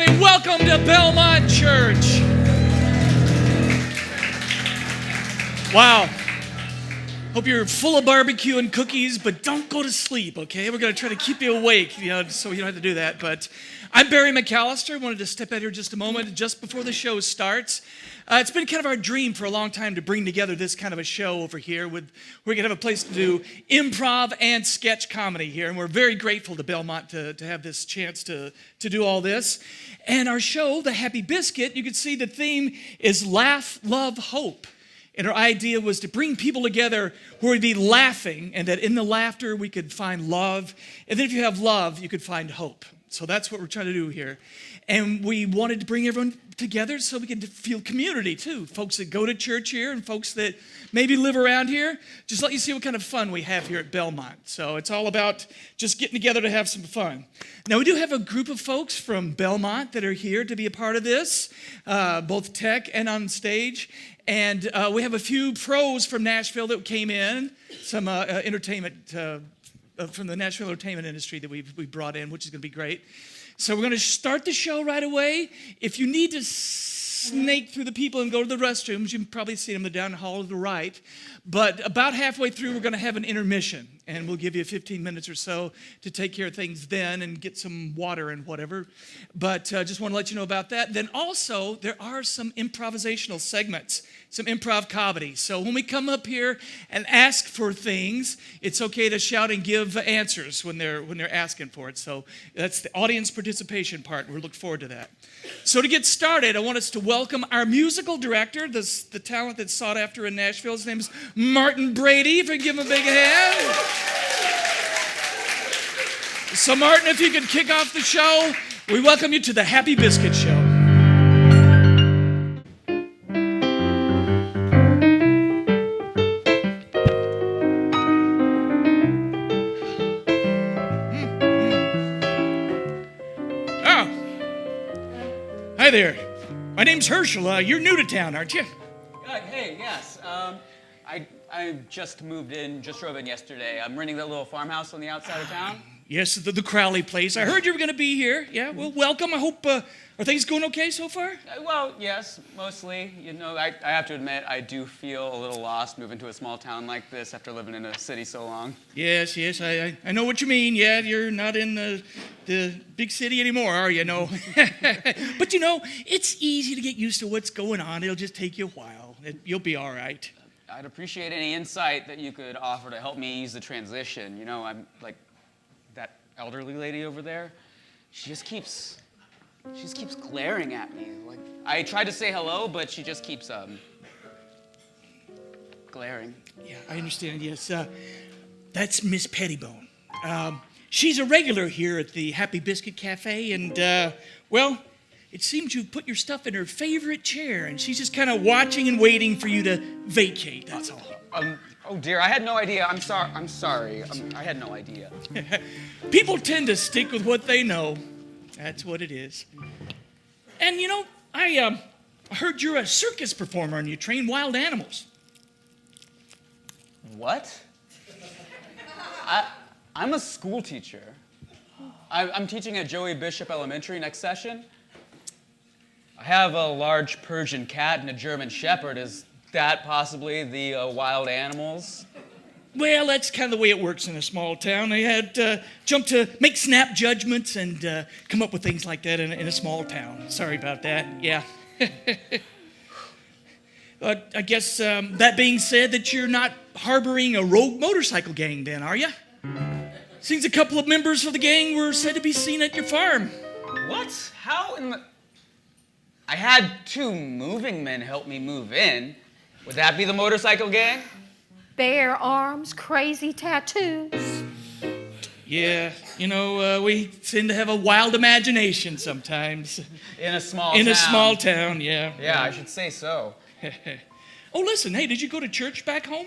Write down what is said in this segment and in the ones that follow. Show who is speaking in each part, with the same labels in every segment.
Speaker 1: everybody. Welcome to Belmont Church. Wow. Hope you're full of barbecue and cookies, but don't go to sleep, okay? We're going to try to keep you awake, so you don't have to do that. But I'm Barry McAllister. I wanted to step out here just a moment just before the show starts. It's been kind of our dream for a long time to bring together this kind of a show over here. We're going to have a place to do improv and sketch comedy here, and we're very grateful to Belmont to have this chance to do all this. And our show, The Happy Biscuit, you can see the theme is Laugh, Love, Hope. And our idea was to bring people together who would be laughing, and that in the laughter we could find love. And then if you have love, you could find hope. So that's what we're trying to do here. And we wanted to bring everyone together so we could feel community too. Folks that go to church here and folks that maybe live around here. Just let you see what kind of fun we have here at Belmont. So it's all about just getting together to have some fun. Now we do have a group of folks from Belmont that are here to be a part of this, both tech and on stage. And we have a few pros from Nashville that came in, some entertainment from the Nashville entertainment industry that we brought in, which is going to be great. So we're going to start the show right away. If you need to snake through the people and go to the restrooms, you can probably see them down the hall to the right. But about halfway through, we're going to have an intermission, and we'll give you 15 minutes or so to take care of things then and get some water and whatever. But just want to let you know about that. Then also, there are some improvisational segments, some improv comedy. So when we come up here and ask for things, it's okay to shout and give answers when they're asking for it. So that's the audience participation part. We look forward to that. So to get started, I want us to welcome our musical director, the talent that's sought after in Nashville. His name is Martin Brady. If we give him a big hand. So Martin, if you could kick off the show, we welcome you to the Happy Biscuit Show. Hi there. My name's Herschel. You're new to town, aren't you?
Speaker 2: Hey, yes. I just moved in, just drove in yesterday. I'm renting that little farmhouse on the outside of town.
Speaker 1: Yes, the Crowley place. I heard you were going to be here. Yeah, well, welcome. I hope, are things going okay so far?
Speaker 2: Well, yes, mostly. I have to admit, I do feel a little lost moving to a small town like this after living in a city so long.
Speaker 1: Yes, I know what you mean. Yeah, you're not in the big city anymore, are you? No. But it's easy to get used to what's going on. It'll just take you a while. You'll be all right.
Speaker 2: I'd appreciate any insight that you could offer to help me ease the transition. I'm like that elderly lady over there. She just keeps glaring at me. Like I tried to say hello, but she just keeps glaring.
Speaker 1: Yeah, I understand. Yes, that's Miss Pettibone. She's a regular here at the Happy Biscuit Cafe, and well, it seems you've put your stuff in her favorite chair, and she's just kind of watching and waiting for you to vacate. That's all.
Speaker 2: Oh dear, I had no idea. I'm sorry. I had no idea.
Speaker 1: People tend to stick with what they know. That's what it is. And I heard you're a circus performer and you train wild animals.
Speaker 2: What? I'm a school teacher. I'm teaching at Joey Bishop Elementary next session. I have a large Persian cat and a German Shepherd. Is that possibly the wild animals?
Speaker 1: Well, that's kind of the way it works in a small town. They had jump to make snap judgments and come up with things like that in a small town. Sorry about that. Yeah. I guess that being said, that you're not harboring a rogue motorcycle gang then, are you? Seems a couple of members of the gang were said to be seen at your farm.
Speaker 2: What? How in the... I had 2 moving men help me move in. Would that be the motorcycle gang?
Speaker 3: Bare arms, crazy tattoos.
Speaker 1: Yeah, we tend to have a wild imagination sometimes.
Speaker 2: In a small town.
Speaker 1: In a small town, yeah.
Speaker 2: Yeah, I should say so.
Speaker 1: Oh, listen, hey, did you go to church back home?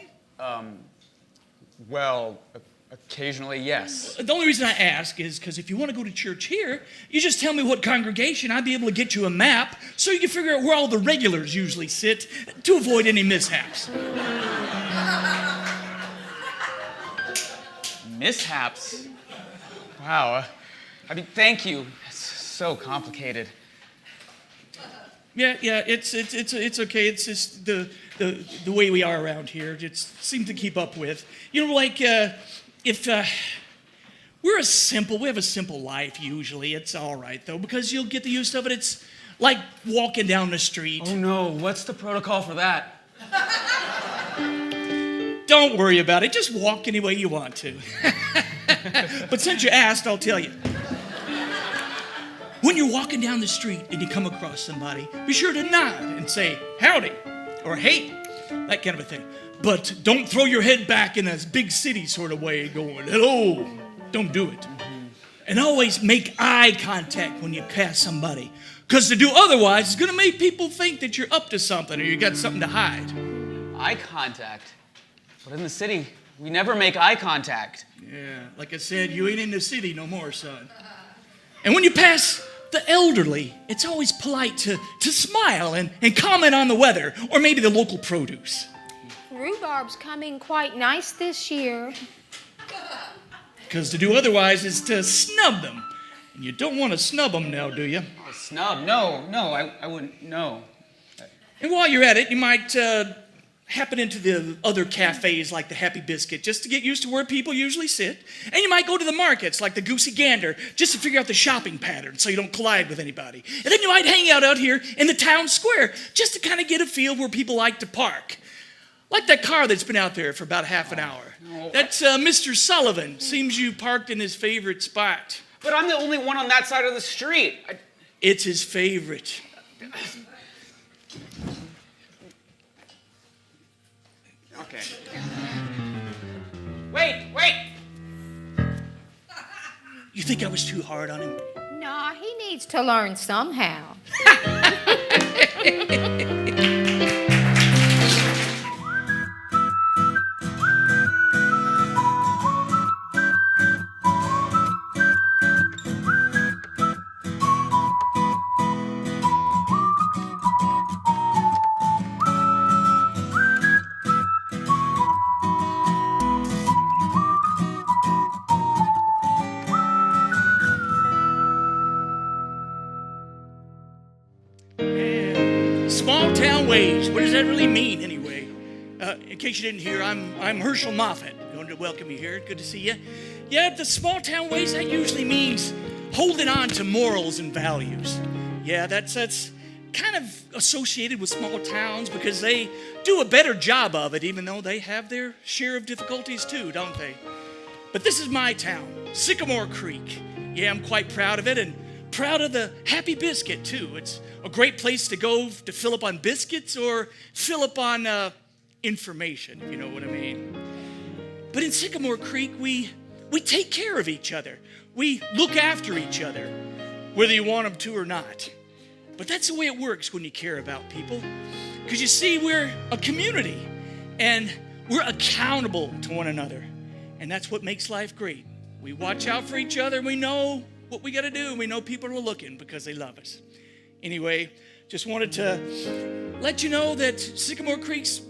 Speaker 2: Well, occasionally, yes.
Speaker 1: The only reason I ask is because if you want to go to church here, you just tell me what congregation. I'd be able to get you a map so you can figure out where all the regulars usually sit to avoid any mishaps.
Speaker 2: Mishaps? Wow. Thank you. It's so complicated.
Speaker 1: Yeah. It's okay. It's just the way we are around here. It seems to keep up with. You know, like if we have a simple life usually. It's all right though because you'll get the use of it. It's like walking down the street.
Speaker 2: Oh no, what's the protocol for that?
Speaker 1: Don't worry about it. Just walk any way you want to. But since you asked, I'll tell you. When you're walking down the street and you come across somebody, be sure to nod and say, howdy, or hey, that kind of a thing. But don't throw your head back in a big city sort of way going, hello. Don't do it. And always make eye contact when you pass somebody. Because to do otherwise, it's going to make people think that you're up to something or you got something to hide.
Speaker 2: Eye contact? But in the city, we never make eye contact.
Speaker 1: Yeah, like I said, you ain't in the city no more, son. And when you pass the elderly, it's always polite to smile and comment on the weather or maybe the local produce.
Speaker 3: Rhubarb's coming quite nice this year.
Speaker 1: Because to do otherwise is to snub them. And you don't want to snub them now, do you?
Speaker 2: Oh, snub? No, I wouldn't, no.
Speaker 1: And while you're at it, you might happen into the other cafes like the Happy Biscuit just to get used to where people usually sit. And you might go to the markets like the Goosey Gander just to figure out the shopping pattern so you don't collide with anybody. And then you might hang out here in the town square just to kind of get a feel where people like to park. Like that car that's been out there for about half an hour.
Speaker 2: No.
Speaker 1: That's Mr. Sullivan. Seems you parked in his favorite spot.
Speaker 2: But I'm the only one on that side of the street.
Speaker 1: It's his favorite.
Speaker 2: Okay. Wait!
Speaker 1: You think I was too hard on him?
Speaker 3: Nah, he needs to learn somehow.
Speaker 1: Small town ways. What does that really mean, anyway? In case you didn't hear, I'm Herschel Moffat. Going to welcome you here. Good to see you. Yeah, the small town ways, that usually means holding on to morals and values. Yeah, that's kind of associated with small towns because they do a better job of it, even though they have their share of difficulties too, don't they? But this is my town, Sycamore Creek. Yeah, I'm quite proud of it and proud of the Happy Biscuit too. It's a great place to go to fill up on biscuits or fill up on information, if you know what I mean. But in Sycamore Creek, we take care of each other. We look after each other, whether you want them to or not. But that's the way it works when you care about people. Because you see, we're a community, and we're accountable to one another. And that's what makes life great. We watch out for each other, and we know what we got to do, and we know people are looking because they love us. Anyway, just wanted to let you know that Sycamore Creek's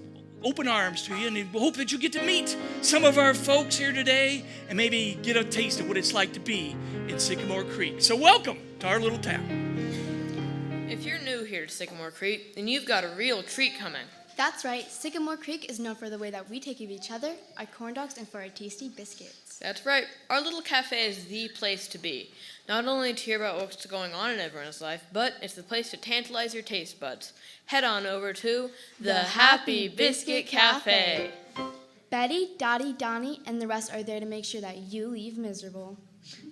Speaker 1: open arms to you, and we hope that you get to meet some of our folks here today and maybe get a taste of what it's like to be in Sycamore Creek. So welcome to our little town.
Speaker 4: If you're new here to Sycamore Creek, then you've got a real treat coming.
Speaker 5: That's right. Sycamore Creek is known for the way that we take care of each other, our corn dogs, and for our tasty biscuits.
Speaker 4: That's right. Our little cafe is the place to be. Not only to hear about what's going on in everyone's life, but it's the place to tantalize your taste buds. Head on over to the Happy Biscuit Cafe.
Speaker 5: Betty, Dottie, Donnie, and the rest are there to make sure that you leave miserable.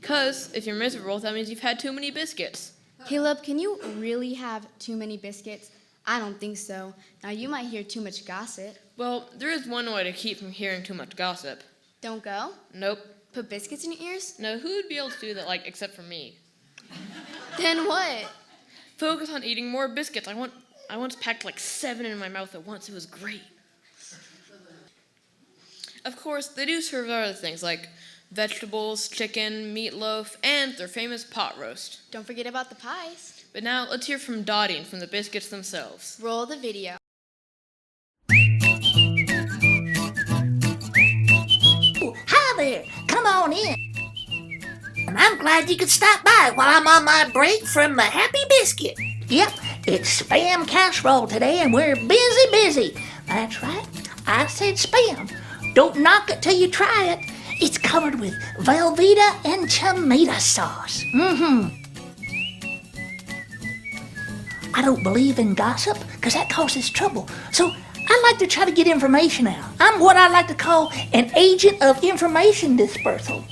Speaker 4: 'Cause if you're miserable, that means you've had too many biscuits.
Speaker 5: Caleb, can you really have too many biscuits? I don't think so. Now, you might hear too much gossip.
Speaker 4: Well, there is one way to keep from hearing too much gossip.
Speaker 5: Don't go?
Speaker 4: Nope.
Speaker 5: Put biscuits in your ears?
Speaker 4: No, who would be able to do that, except for me?
Speaker 5: Then what?
Speaker 4: Focus on eating more biscuits. I once packed 7 in my mouth at once. It was great. Of course, they do serve other things like vegetables, chicken, meatloaf, and their famous pot roast.
Speaker 5: Don't forget about the pies.
Speaker 4: But now let's hear from Dottie and from the biscuits themselves.
Speaker 5: Roll the video.
Speaker 6: Hi there, come on in. And I'm glad you could stop by while I'm on my break from the Happy Biscuit. Yep, It's spam casserole today, and we're busy. That's right. I said spam. Don't knock it till you try it. It's covered with Velveeta and tomato sauce. I don't believe in gossip, because that causes trouble. So I like to try to get information out. I'm what I like to call an agent of information dispersal.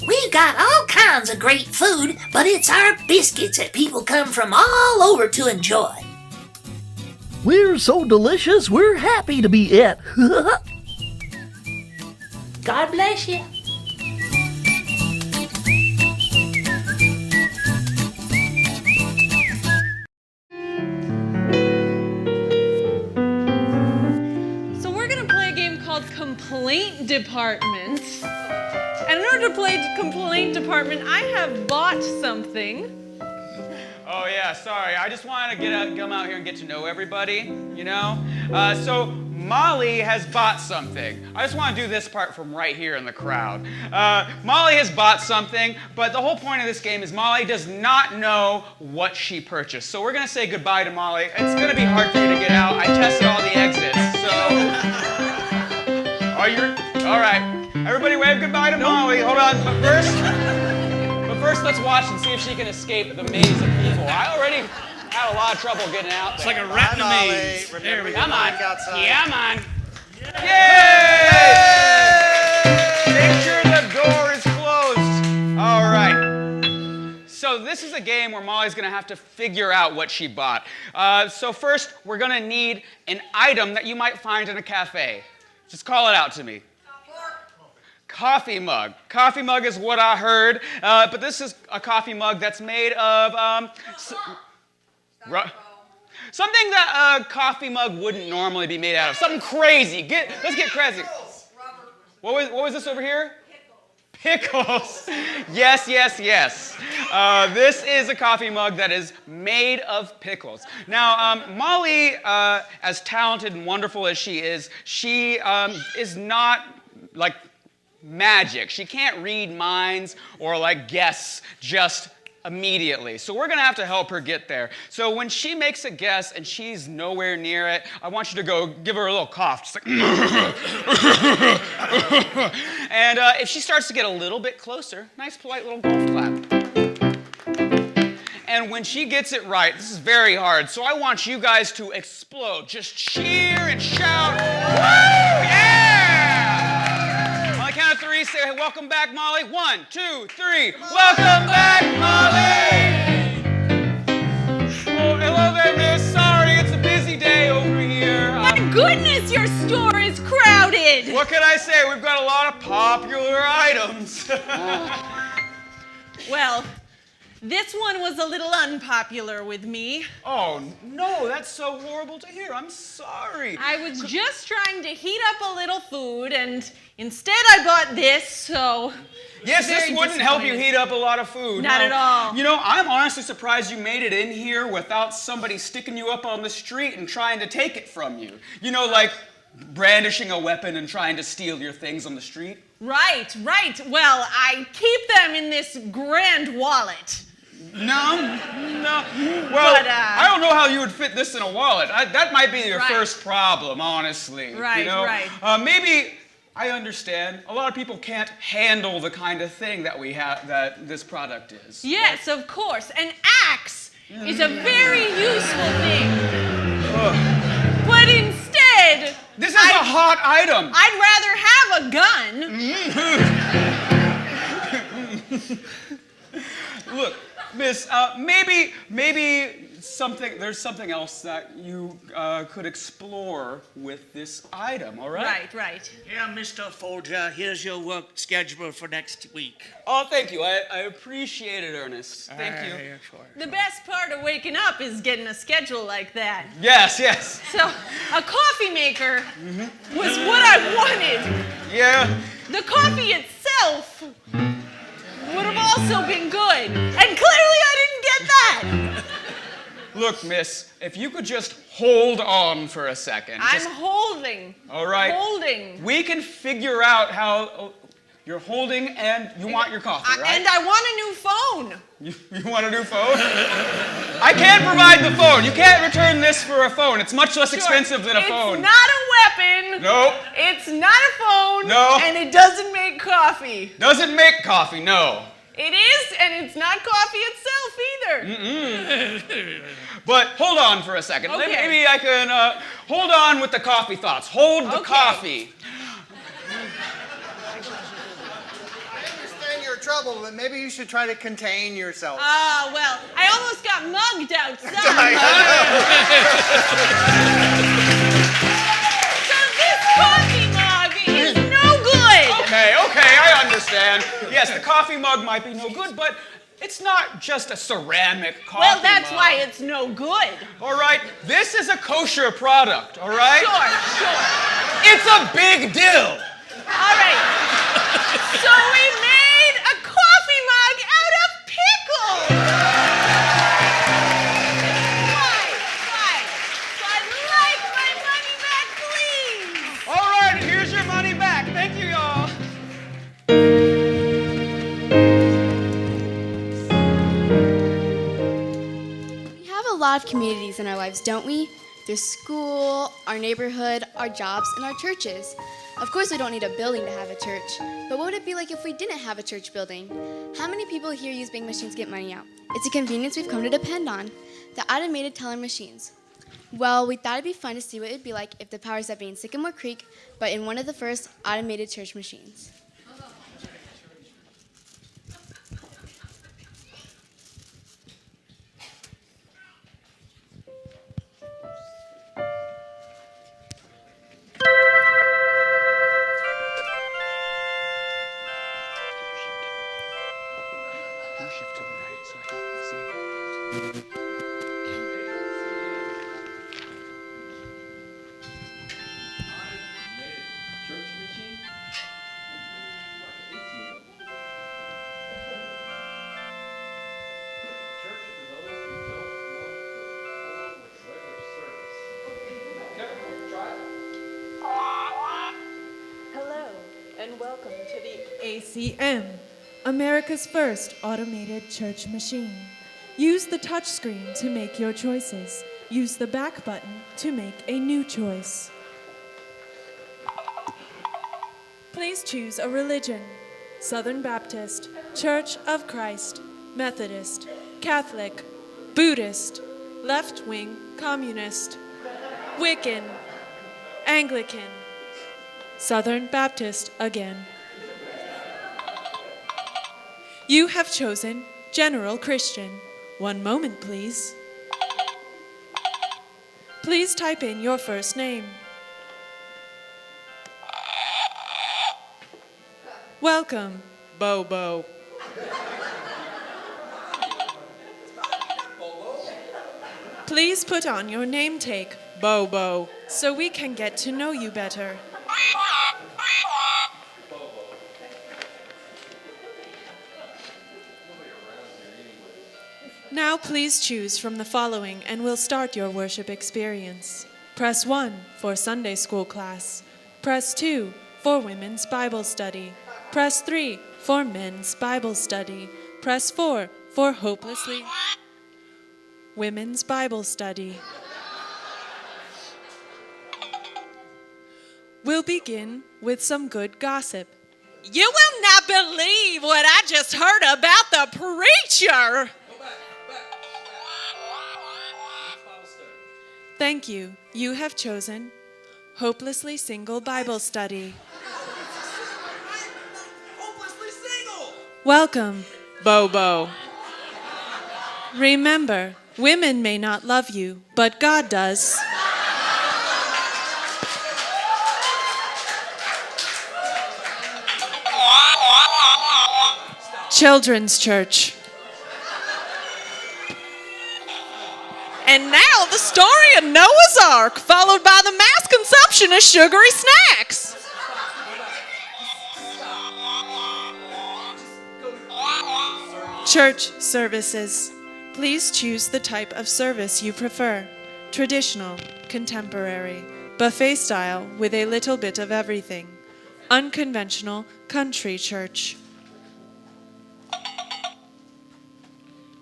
Speaker 6: We've got all kinds of great food, but it's our biscuits that people come from all over to enjoy.
Speaker 7: We're so delicious, we're happy to be it.
Speaker 6: God bless you.
Speaker 8: So we're gonna play a game called Complaint Department. And in order to play Complaint Department, I have bought something.
Speaker 2: Oh yeah, sorry. I just wanted to come out here and get to know everybody, you know? So Molly has bought something. I just want to do this part from right here in the crowd. Molly has bought something, but the whole point of this game is Molly does not know what she purchased. So we're going to say goodbye to Molly. It's going to be hard for you to get out. I tested all the exits, so... All right. Everybody wave goodbye to Molly. Hold on, but first let's watch and see if she can escape the maze of people. I already had a lot of trouble getting out there.
Speaker 1: It's like a rat in a maze. There we go.
Speaker 2: Come on. Come on. Yay! Make sure the door is closed. All right. So this is a game where Molly's going to have to figure out what she bought. So first, we're going to need an item that you might find in a cafe. Just call it out to me. Coffee mug. Coffee mug is what I heard, but this is a coffee mug that's made of something that a coffee mug wouldn't normally be made out of. Something crazy. Let's get crazy. What was this over here? Pickles. Yes. This is a coffee mug that is made of pickles. Now, Molly, as talented and wonderful as she is not like magic. She can't read minds or like guess just immediately. So we're gonna have to help her get there. So when she makes a guess and she's nowhere near it, I want you to go give her a little cough. Just like and if she starts to get a little bit closer, nice polite little golf clap. And when she gets it right, this is very hard, so I want you guys to explode. Just cheer and shout, woo, yeah! On the count of three, say, hey, welcome back, Molly. 1, 2, 3. Welcome back, Molly! Oh, hello there, miss. Sorry, it's a busy day over here.
Speaker 8: My goodness, your store is crowded!
Speaker 2: What can I say? We've got a lot of popular items.
Speaker 8: Well, this one was a little unpopular with me.
Speaker 2: Oh, no, that's so horrible to hear. I'm sorry.
Speaker 8: I was just trying to heat up a little food, and instead I bought this, so...
Speaker 2: Yes, this
Speaker 8: very
Speaker 2: wouldn't help you
Speaker 8: disappointed.
Speaker 2: heat up a lot of food.
Speaker 8: Not at all.
Speaker 2: You know, I'm honestly surprised you made it in here without somebody sticking you up on the street and trying to take it from you. You know, like brandishing a weapon and trying to steal your things on the street.
Speaker 8: Right. Well, I keep them in this grand wallet.
Speaker 2: No. Well,
Speaker 8: But,
Speaker 2: I don't know how you would fit this in a wallet. That might be your
Speaker 8: Right.
Speaker 2: first problem, honestly.
Speaker 8: Right,
Speaker 2: you know?
Speaker 8: right.
Speaker 2: Maybe, I understand, a lot of people can't handle the kind of thing that we have, that this product is.
Speaker 8: Yes, of course. An axe is a very useful thing. But instead,
Speaker 2: This is a hot item.
Speaker 8: I'd rather have a gun.
Speaker 2: Look, miss, maybe there's something else that you could explore with this item, all right?
Speaker 8: Right.
Speaker 9: Yeah, Mr. Folger, here's your work schedule for next week.
Speaker 2: Oh, thank you. I appreciate it, Ernest. Thank you.
Speaker 9: Yeah, sure.
Speaker 8: The best part of waking up is getting a schedule like that.
Speaker 2: Yes.
Speaker 8: So, a coffee maker was what I wanted.
Speaker 2: Yeah.
Speaker 8: The coffee itself would have also been good. And clearly I didn't get that.
Speaker 2: Look, miss, if you could just hold on for a second.
Speaker 8: I'm holding.
Speaker 2: All right.
Speaker 8: Holding.
Speaker 2: We can figure out how... You're holding and you want your coffee, right?
Speaker 8: And I want a new phone.
Speaker 2: You want a new phone? I can't provide the phone. You can't return this for a phone. It's much less expensive than a phone.
Speaker 8: It's not a weapon.
Speaker 2: Nope.
Speaker 8: It's not a phone.
Speaker 2: No.
Speaker 8: And it doesn't make coffee.
Speaker 2: Doesn't make coffee, no.
Speaker 8: It is, and it's not coffee itself either.
Speaker 2: But hold on for a second.
Speaker 8: Okay.
Speaker 2: Maybe I can hold on with the coffee thoughts. Hold the coffee.
Speaker 10: Your trouble, but maybe you should try to contain yourself.
Speaker 8: Ah, well, I almost got mugged outside. So this coffee mug is no good.
Speaker 2: Okay, I understand. Yes, the coffee mug might be no good, but it's not just a ceramic coffee
Speaker 8: Well, that's
Speaker 2: mug.
Speaker 8: why it's no good.
Speaker 2: All right, this is a kosher product, all right?
Speaker 8: Sure.
Speaker 2: It's a big deal.
Speaker 8: All right. So we made a coffee mug out of pickles. Why? So I'd like my money back, please.
Speaker 2: All right, here's your money back. Thank you, y'all.
Speaker 5: We have a lot of communities in our lives, don't we? There's school, our neighborhood, our jobs, and our churches. Of course, we don't need a building to have a church, but what would it be like if we didn't have a church building? How many people here use bank machines to get money out? It's a convenience we've come to depend on. The automated teller machines. Well, we thought it'd be fun to see what it'd be like if the power set be in Sycamore Creek, but in one of the first automated church machines.
Speaker 2: Shift to the right so I can see.
Speaker 11: Hello, and welcome to the ACM, America's first automated church machine. Use the touchscreen to make your choices. Use the back button to make a new choice. Please choose a religion: Southern Baptist, Church of Christ, Methodist, Catholic, Buddhist, left-wing Communist, Wiccan, Anglican, Southern Baptist again. You have chosen General Christian. One moment, please. Please type in your first name. Welcome, Bobo. Please put on your name tag, Bobo, so we can get to know you better. Now please choose from the following and we'll start your worship experience. Press 1 for Sunday school class. Press 2 for women's Bible study. Press 3 for men's Bible study. Press 4 for hopelessly women's Bible study. We'll begin with some good gossip.
Speaker 8: You will not believe what I just heard about the preacher.
Speaker 11: Thank you. You have chosen Hopelessly Single Bible Study. Welcome, Bobo. Remember, women may not love you, but God does. Children's Church.
Speaker 8: And now the story of Noah's Ark, followed by the mass consumption of sugary snacks.
Speaker 11: Church services. Please choose the type of service you prefer. Traditional, contemporary, buffet style with a little bit of everything. unconventional country church.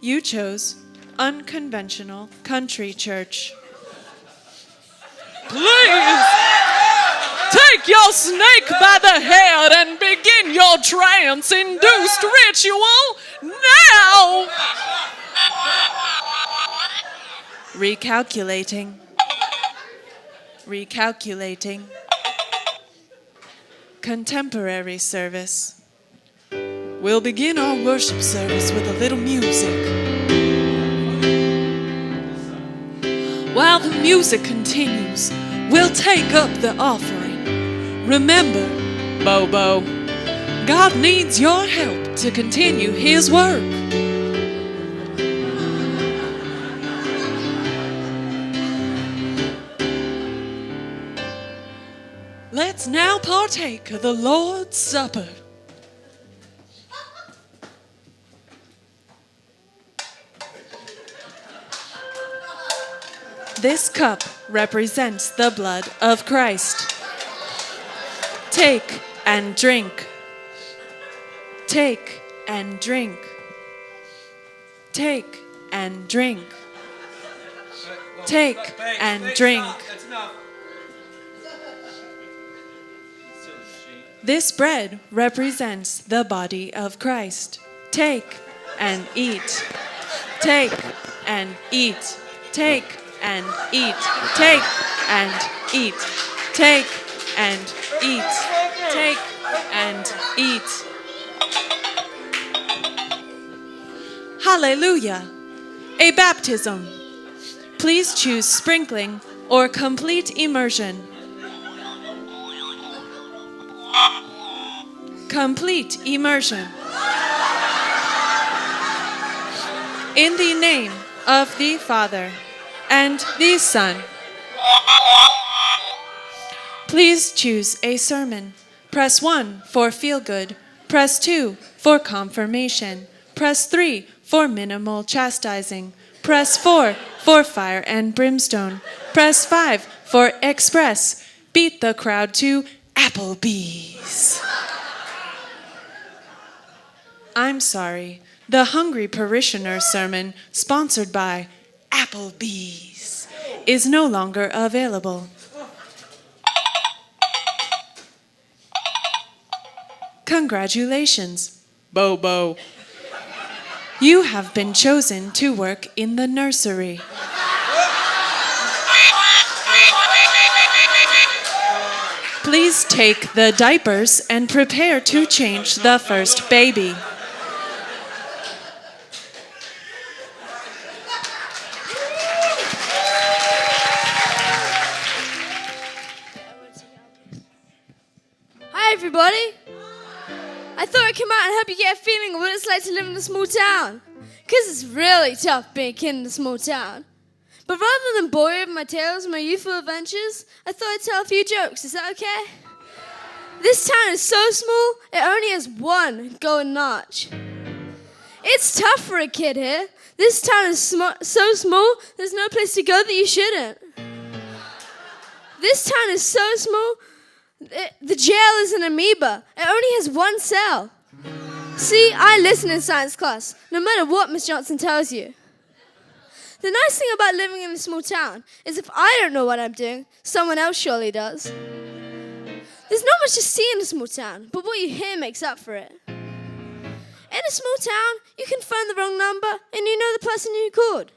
Speaker 11: You chose unconventional country church.
Speaker 8: Please take your snake by the head and begin your trance-induced ritual now.
Speaker 11: Recalculating. Recalculating. Contemporary service. We'll begin our worship service with a little music. While the music continues, we'll take up the offering. Remember, Bobo, God needs your help to continue His work. Let's now partake of the Lord's Supper. This cup represents the blood of Christ. Take and drink. Take and drink. Take and drink. Take and drink. This bread represents the body of Christ. Take and eat. Take and eat. Take and eat. Take and eat. Take and eat. Take and eat. Hallelujah. A baptism. Please choose sprinkling or complete immersion. Complete immersion. In the name of the Father and the Son. Please choose a sermon. Press 1 for feel good. Press 2 for confirmation. Press 3 for minimal chastising. Press 4 for fire and brimstone. Press 5 for express. Beat the crowd to Applebee's. I'm sorry. The Hungry Parishioner sermon, sponsored by Applebee's, is no longer available. Congratulations, Bobo. You have been chosen to work in the nursery. Please take the diapers and prepare to change the first baby.
Speaker 12: Hi everybody! I thought I'd come out and help you get a feeling of what it's like to live in a small town. Because it's really tough being a kid in a small town. But rather than bore you with my tales of my youthful adventures, I thought I'd tell a few jokes. Is that okay? This town is so small, it only has one golden arch. It's tough for a kid here. This town is so small, there's no place to go that you shouldn't. This town is so small, the jail is an amoeba. It only has one cell. See, I listen in science class, no matter what Miss Johnson tells you. The nice thing about living in a small town is if I don't know what I'm doing, someone else surely does. There's not much to see in a small town, but what you hear makes up for it. In a small town, you can phone the wrong number and you know the person you called.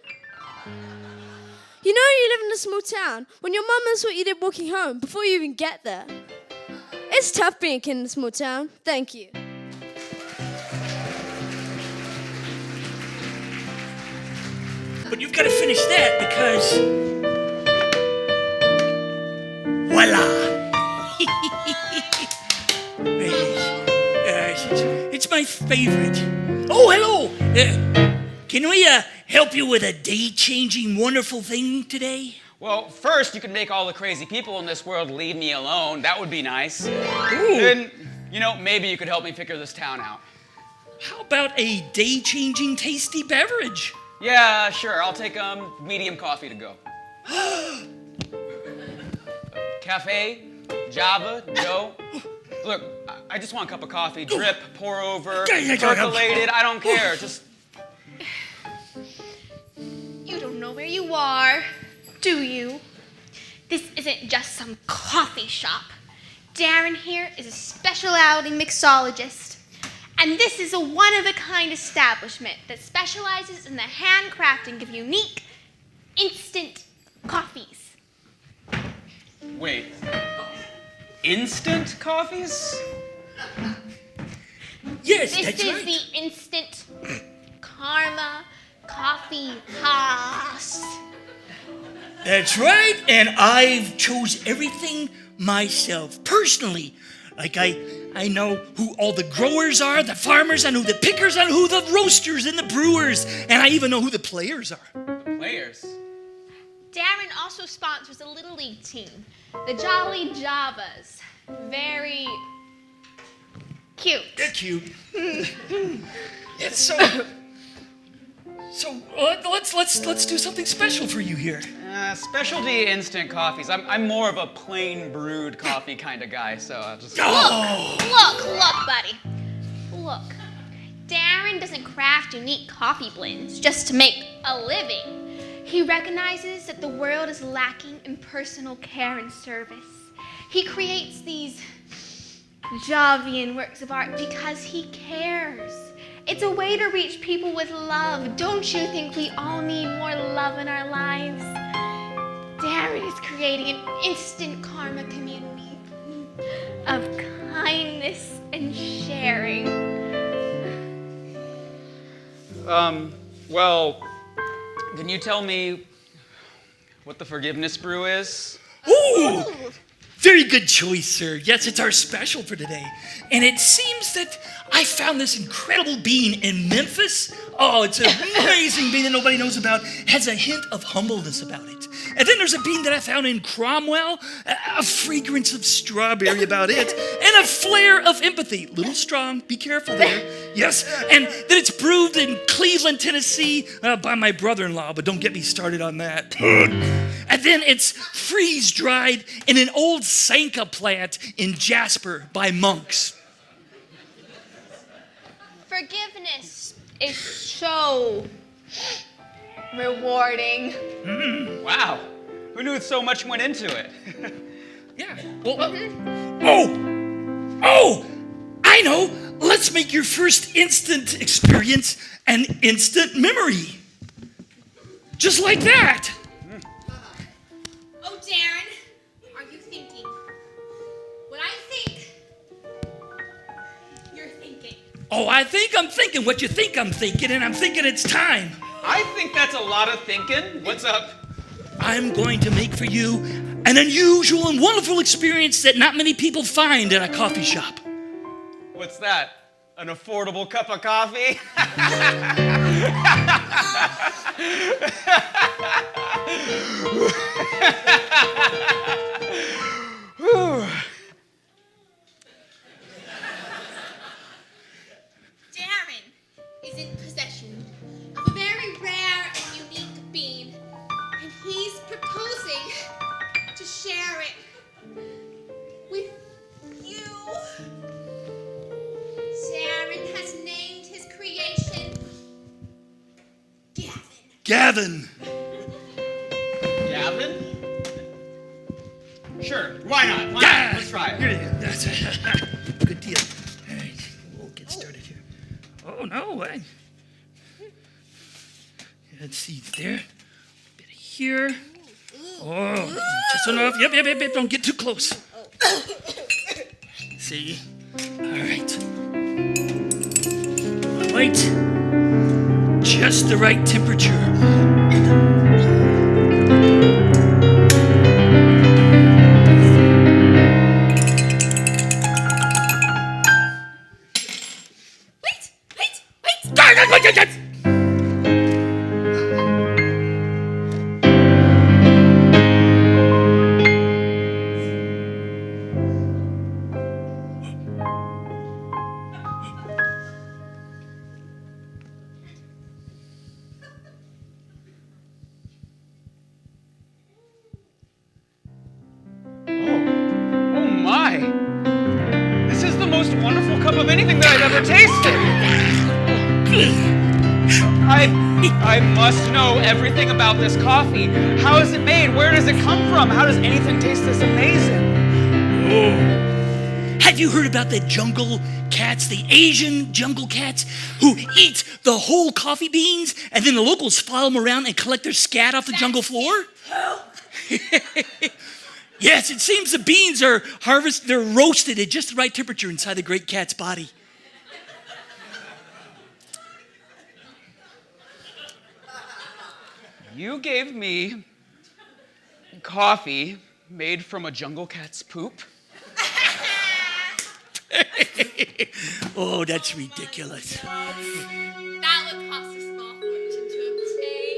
Speaker 12: You know you live in a small town when your mum knows what you did walking home before you even get there. It's tough being a kid in a small town. Thank you.
Speaker 9: But you've got to finish that because... voila! It's my favorite. Oh, hello! Can we help you with a day-changing, wonderful thing today?
Speaker 2: Well, first, you could make all the crazy people in this world leave me alone. That would be nice. Then, maybe you could help me figure this town out.
Speaker 9: How about a day-changing, tasty beverage?
Speaker 2: Yeah, sure. I'll take medium coffee to go. Cafe, Java, Joe. Look, I just want a cup of coffee. Drip, pour over,
Speaker 9: Yeah.
Speaker 2: percolated. I don't care. Just.
Speaker 3: You don't know where you are, do you? This isn't just some coffee shop. Darren here is a specialty mixologist. And this is a one-of-a-kind establishment that specializes in the handcrafting of unique, instant coffees.
Speaker 2: Wait. Instant coffees?
Speaker 9: Yes,
Speaker 3: This
Speaker 9: that's
Speaker 3: is
Speaker 9: right.
Speaker 3: the instant karma coffee house.
Speaker 9: That's right, and I've chose everything myself, personally. Like I know who all the growers are, the farmers, and who the pickers, and who the roasters and the brewers, and I even know who the players are.
Speaker 2: Players?
Speaker 3: Darren also sponsors a Little League team, the Jolly Javas. Very cute.
Speaker 9: They're cute. Yeah, so let's do something special for you here.
Speaker 2: Specialty instant coffees. I'm more of a plain brewed coffee kind of guy, so I'll just.
Speaker 3: Look, buddy. Look, Darren doesn't craft unique coffee blends just to make a living. He recognizes that the world is lacking in personal care and service. He creates these Javian works of art because he cares. It's a way to reach people with love. Don't you think we all need more love in our lives? Darren is creating an instant karma community of kindness and sharing.
Speaker 2: Well, can you tell me what the forgiveness brew is?
Speaker 9: Ooh! Very good choice, sir. Yes, it's our special for today. And it seems that I found this incredible bean in Memphis. Oh, it's an amazing bean that nobody knows about. Has a hint of humbleness about it. And then there's a bean that I found in Cromwell, a fragrance of strawberry about it, and a flare of empathy. Little strong, be careful there. Yes, and then it's brewed in Cleveland, Tennessee by my brother-in-law, but don't get me started on that. And then it's freeze-dried in an old Sanka plant in Jasper by monks.
Speaker 3: Forgiveness is so rewarding.
Speaker 2: Wow. Who knew so much went into it?
Speaker 9: Yeah. Well, oh, I know. Let's make your first instant experience an instant memory. Just like that.
Speaker 3: Oh, Darren, are you thinking what I think you're thinking?
Speaker 9: Oh, I think I'm thinking what you think I'm thinking, and I'm thinking it's time.
Speaker 2: I think that's a lot of thinking. What's up?
Speaker 9: I'm going to make for you an unusual and wonderful experience that not many people find in a coffee shop.
Speaker 2: What's that? An affordable cup of coffee?
Speaker 3: Darren is in possession of a very rare and unique bean, and he's proposing to share it with you. Darren has named his creation
Speaker 9: Gavin.
Speaker 2: Gavin? Sure, why not? Why
Speaker 9: Yeah.
Speaker 2: not? Let's try
Speaker 9: Here
Speaker 2: it.
Speaker 9: it is. That's a good deal. All right, we'll get started here. Oh, no. Let's see there. A bit here. Oh, just enough. Yep. Don't get too close. See? All right. All right. Just the right temperature.
Speaker 2: Oh my! This most wonderful cup of anything that I've ever tasted. I must know everything about this coffee. How is it made? Where does it come from? How does anything taste this amazing?
Speaker 9: Have you heard about the jungle cats, the Asian jungle cats, who eat the whole coffee beans and then the locals follow them around and collect their scat off the jungle floor? Yes, it seems the beans are they're roasted at just the right temperature inside the great cat's body.
Speaker 2: You gave me coffee made from a jungle cat's poop?
Speaker 9: Oh, that's ridiculous.
Speaker 3: That would cost a small fortune to obtain.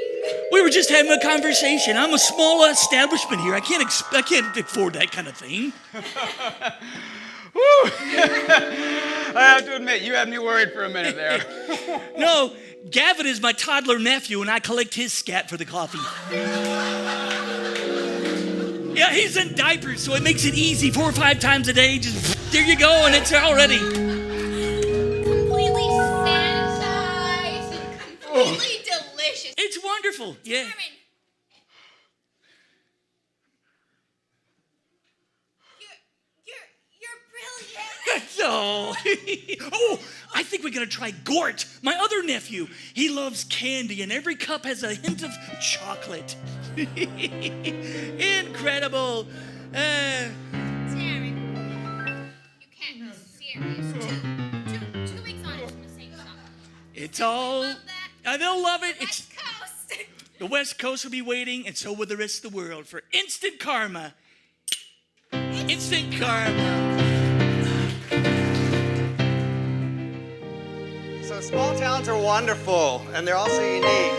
Speaker 9: We were just having a conversation. I'm a small establishment here. I can't afford that kind of thing.
Speaker 2: I have to admit, you had me worried for a minute there.
Speaker 9: No, Gavin is my toddler nephew, and I collect his scat for the coffee. Yeah, he's in diapers, so it makes it easy 4 or 5 times a day. Just there you go, and it's all ready.
Speaker 3: Completely sanitized and completely delicious.
Speaker 9: It's wonderful. Yeah.
Speaker 3: You're brilliant.
Speaker 9: Oh. Oh, I think we're going to try Gort, my other nephew. He loves candy, and every cup has a hint of chocolate. Incredible.
Speaker 3: Darren, you can't be serious. 2 weeks on it's the same stuff.
Speaker 9: It's all... they'll love it.
Speaker 3: West Coast.
Speaker 9: The West Coast will be waiting, and so will the rest of the world, for instant karma. Instant karma.
Speaker 10: So small towns are wonderful, and they're also unique.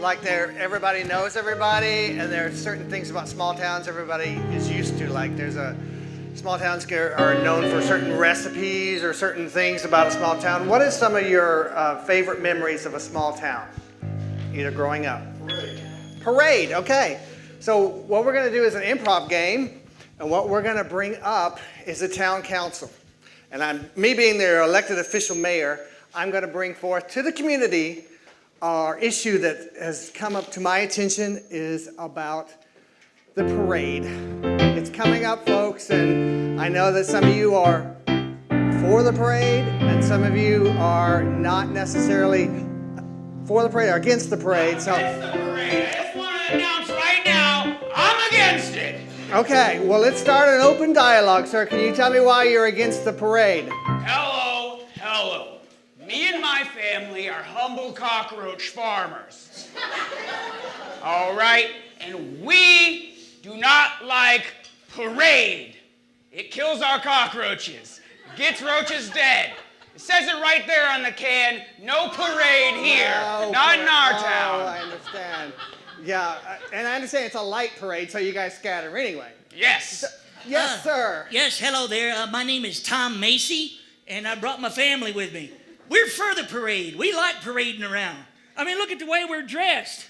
Speaker 10: Like everybody knows everybody, and there are certain things about small towns everybody is used to. Like small towns are known for certain recipes or certain things about a small town. What is some of your favorite memories of a small town, either growing up? Parade, okay. So what we're gonna do is an improv game, and what we're gonna bring up is a town council. And me being their elected official mayor, I'm gonna bring forth to the community our issue that has come up to my attention is about the parade. It's coming up, folks, and I know that some of you are for the parade, and some of you are not necessarily for the parade or against the parade. So,
Speaker 2: Against the parade. I just want to announce right now, I'm against it.
Speaker 10: Okay, well, let's start an open dialogue, sir. Can you tell me why you're against the parade?
Speaker 2: Hello, hello. Me and my family are humble cockroach farmers. All right? And we do not like parade. It kills our cockroaches. Gets roaches dead. It says it right there on the can, no parade here. Not in our town.
Speaker 10: Oh, I understand. Yeah, and I understand it's a light parade, so you guys scatter anyway.
Speaker 2: Yes.
Speaker 10: Yes, sir.
Speaker 9: Yes, hello there. My name is Tom Macy, and I brought my family with me. We're for the parade. We like parading around. I mean, look at the way we're dressed.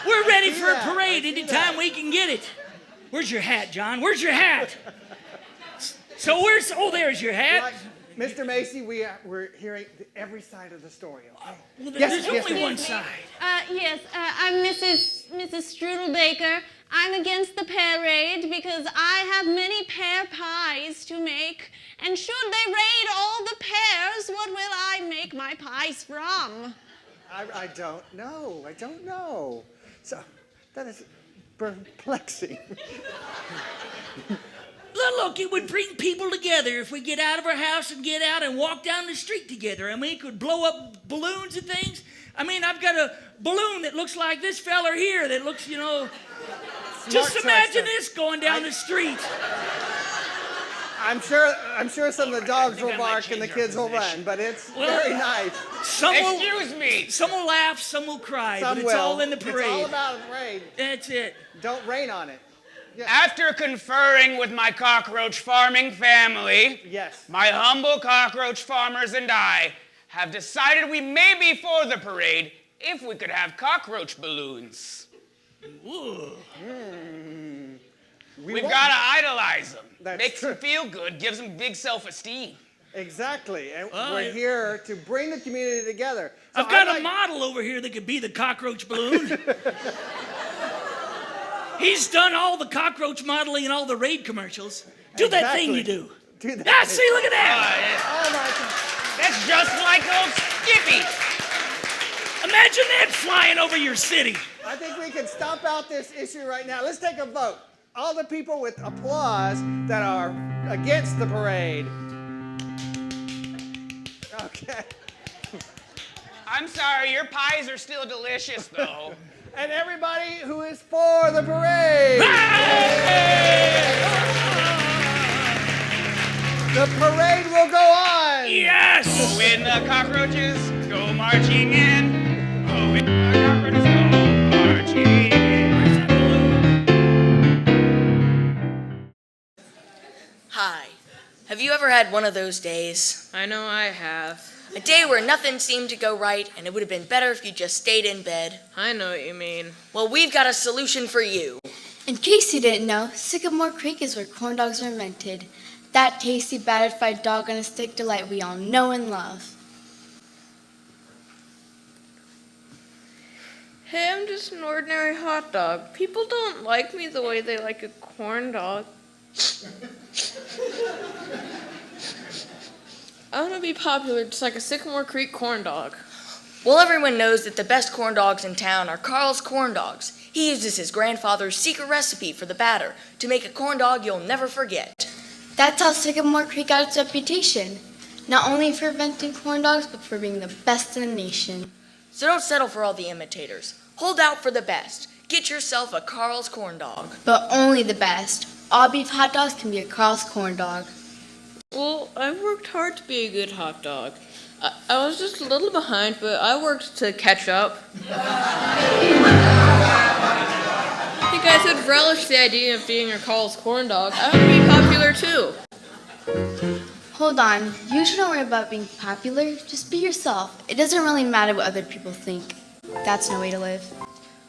Speaker 9: We're ready for a parade anytime we can get it. Where's your hat, John? Where's your hat? So there's your hat.
Speaker 10: Mr. Macy, we're hearing every side of the story, okay?
Speaker 9: Well, there's only one side.
Speaker 8: Yes, I'm Mrs. Strudelbaker. I'm against the parade because I have many pear pies to make, and should they raid all the pears, what will I make my pies from?
Speaker 10: I don't know. I don't know. So that is perplexing.
Speaker 9: Look, it would bring people together if we get out of our house and get out and walk down the street together. I mean, it could blow up balloons and things. I mean, I've got a balloon that looks like this fella here that looks, just imagine this going down the street.
Speaker 10: I'm sure some of the dogs will bark and the kids will run, but it's very nice.
Speaker 2: Excuse me.
Speaker 9: Some will laugh, some will cry, but it's all in the parade.
Speaker 10: It's all about the parade.
Speaker 9: That's it.
Speaker 10: Don't rain on it. Yeah.
Speaker 2: After conferring with my cockroach farming family,
Speaker 10: yes,
Speaker 2: my humble cockroach farmers and I have decided we may be for the parade if we could have cockroach balloons.
Speaker 9: Ooh.
Speaker 2: We've got to idolize them.
Speaker 10: That's
Speaker 2: Makes
Speaker 10: true.
Speaker 2: them feel good, gives them big self-esteem.
Speaker 10: Exactly, and
Speaker 9: Well,
Speaker 10: we're here to bring the community together. So
Speaker 9: I've got
Speaker 10: I'd
Speaker 9: a model over here that could be the cockroach balloon. He's done all the cockroach modeling and all the raid commercials. Do that thing you do.
Speaker 10: Do that.
Speaker 9: Ah, see, look at that.
Speaker 10: Oh my God.
Speaker 2: That's just like old Skippy.
Speaker 9: Imagine that flying over your city.
Speaker 10: I think we can stomp out this issue right now. Let's take a vote. All the people with applause that are against the parade. Okay.
Speaker 2: I'm sorry, your pies are still delicious, though.
Speaker 10: And everybody who is for the parade. The parade will go on.
Speaker 9: Yes.
Speaker 2: When the cockroaches go marching in. Oh, when the cockroaches go marching in.
Speaker 13: Hi. Have you ever had one of those days?
Speaker 4: I know I have.
Speaker 13: A day where nothing seemed to go right and it would have been better if you just stayed in bed?
Speaker 4: I know what you mean.
Speaker 13: Well, we've got a solution for you.
Speaker 5: In case you didn't know, Sycamore Creek is where corn dogs were invented. That tasty, battered fried dog on a stick delight we all know and love.
Speaker 4: Hey, I'm just an ordinary hot dog. People don't like me the way they like a corn dog. I want to be popular just like a Sycamore Creek corn dog.
Speaker 13: Well, everyone knows that the best corn dogs in town are Carl's corn dogs. He uses his grandfather's secret recipe for the batter to make a corn dog you'll never forget.
Speaker 5: That's how Sycamore Creek got its reputation. Not only for inventing corn dogs, but for being the best in the nation.
Speaker 13: So don't settle for all the imitators. Hold out for the best. Get yourself a Carl's corn dog.
Speaker 5: But only the best. All beef hot dogs can be a Carl's corn dog.
Speaker 4: Well, I've worked hard to be a good hot dog. I was just a little behind, but I worked to catch up. I think I should relish the idea of being a Carl's corn dog. I want to be popular too.
Speaker 5: Hold on. You shouldn't worry about being popular. Just be yourself. It doesn't really matter what other people think. That's no way to live.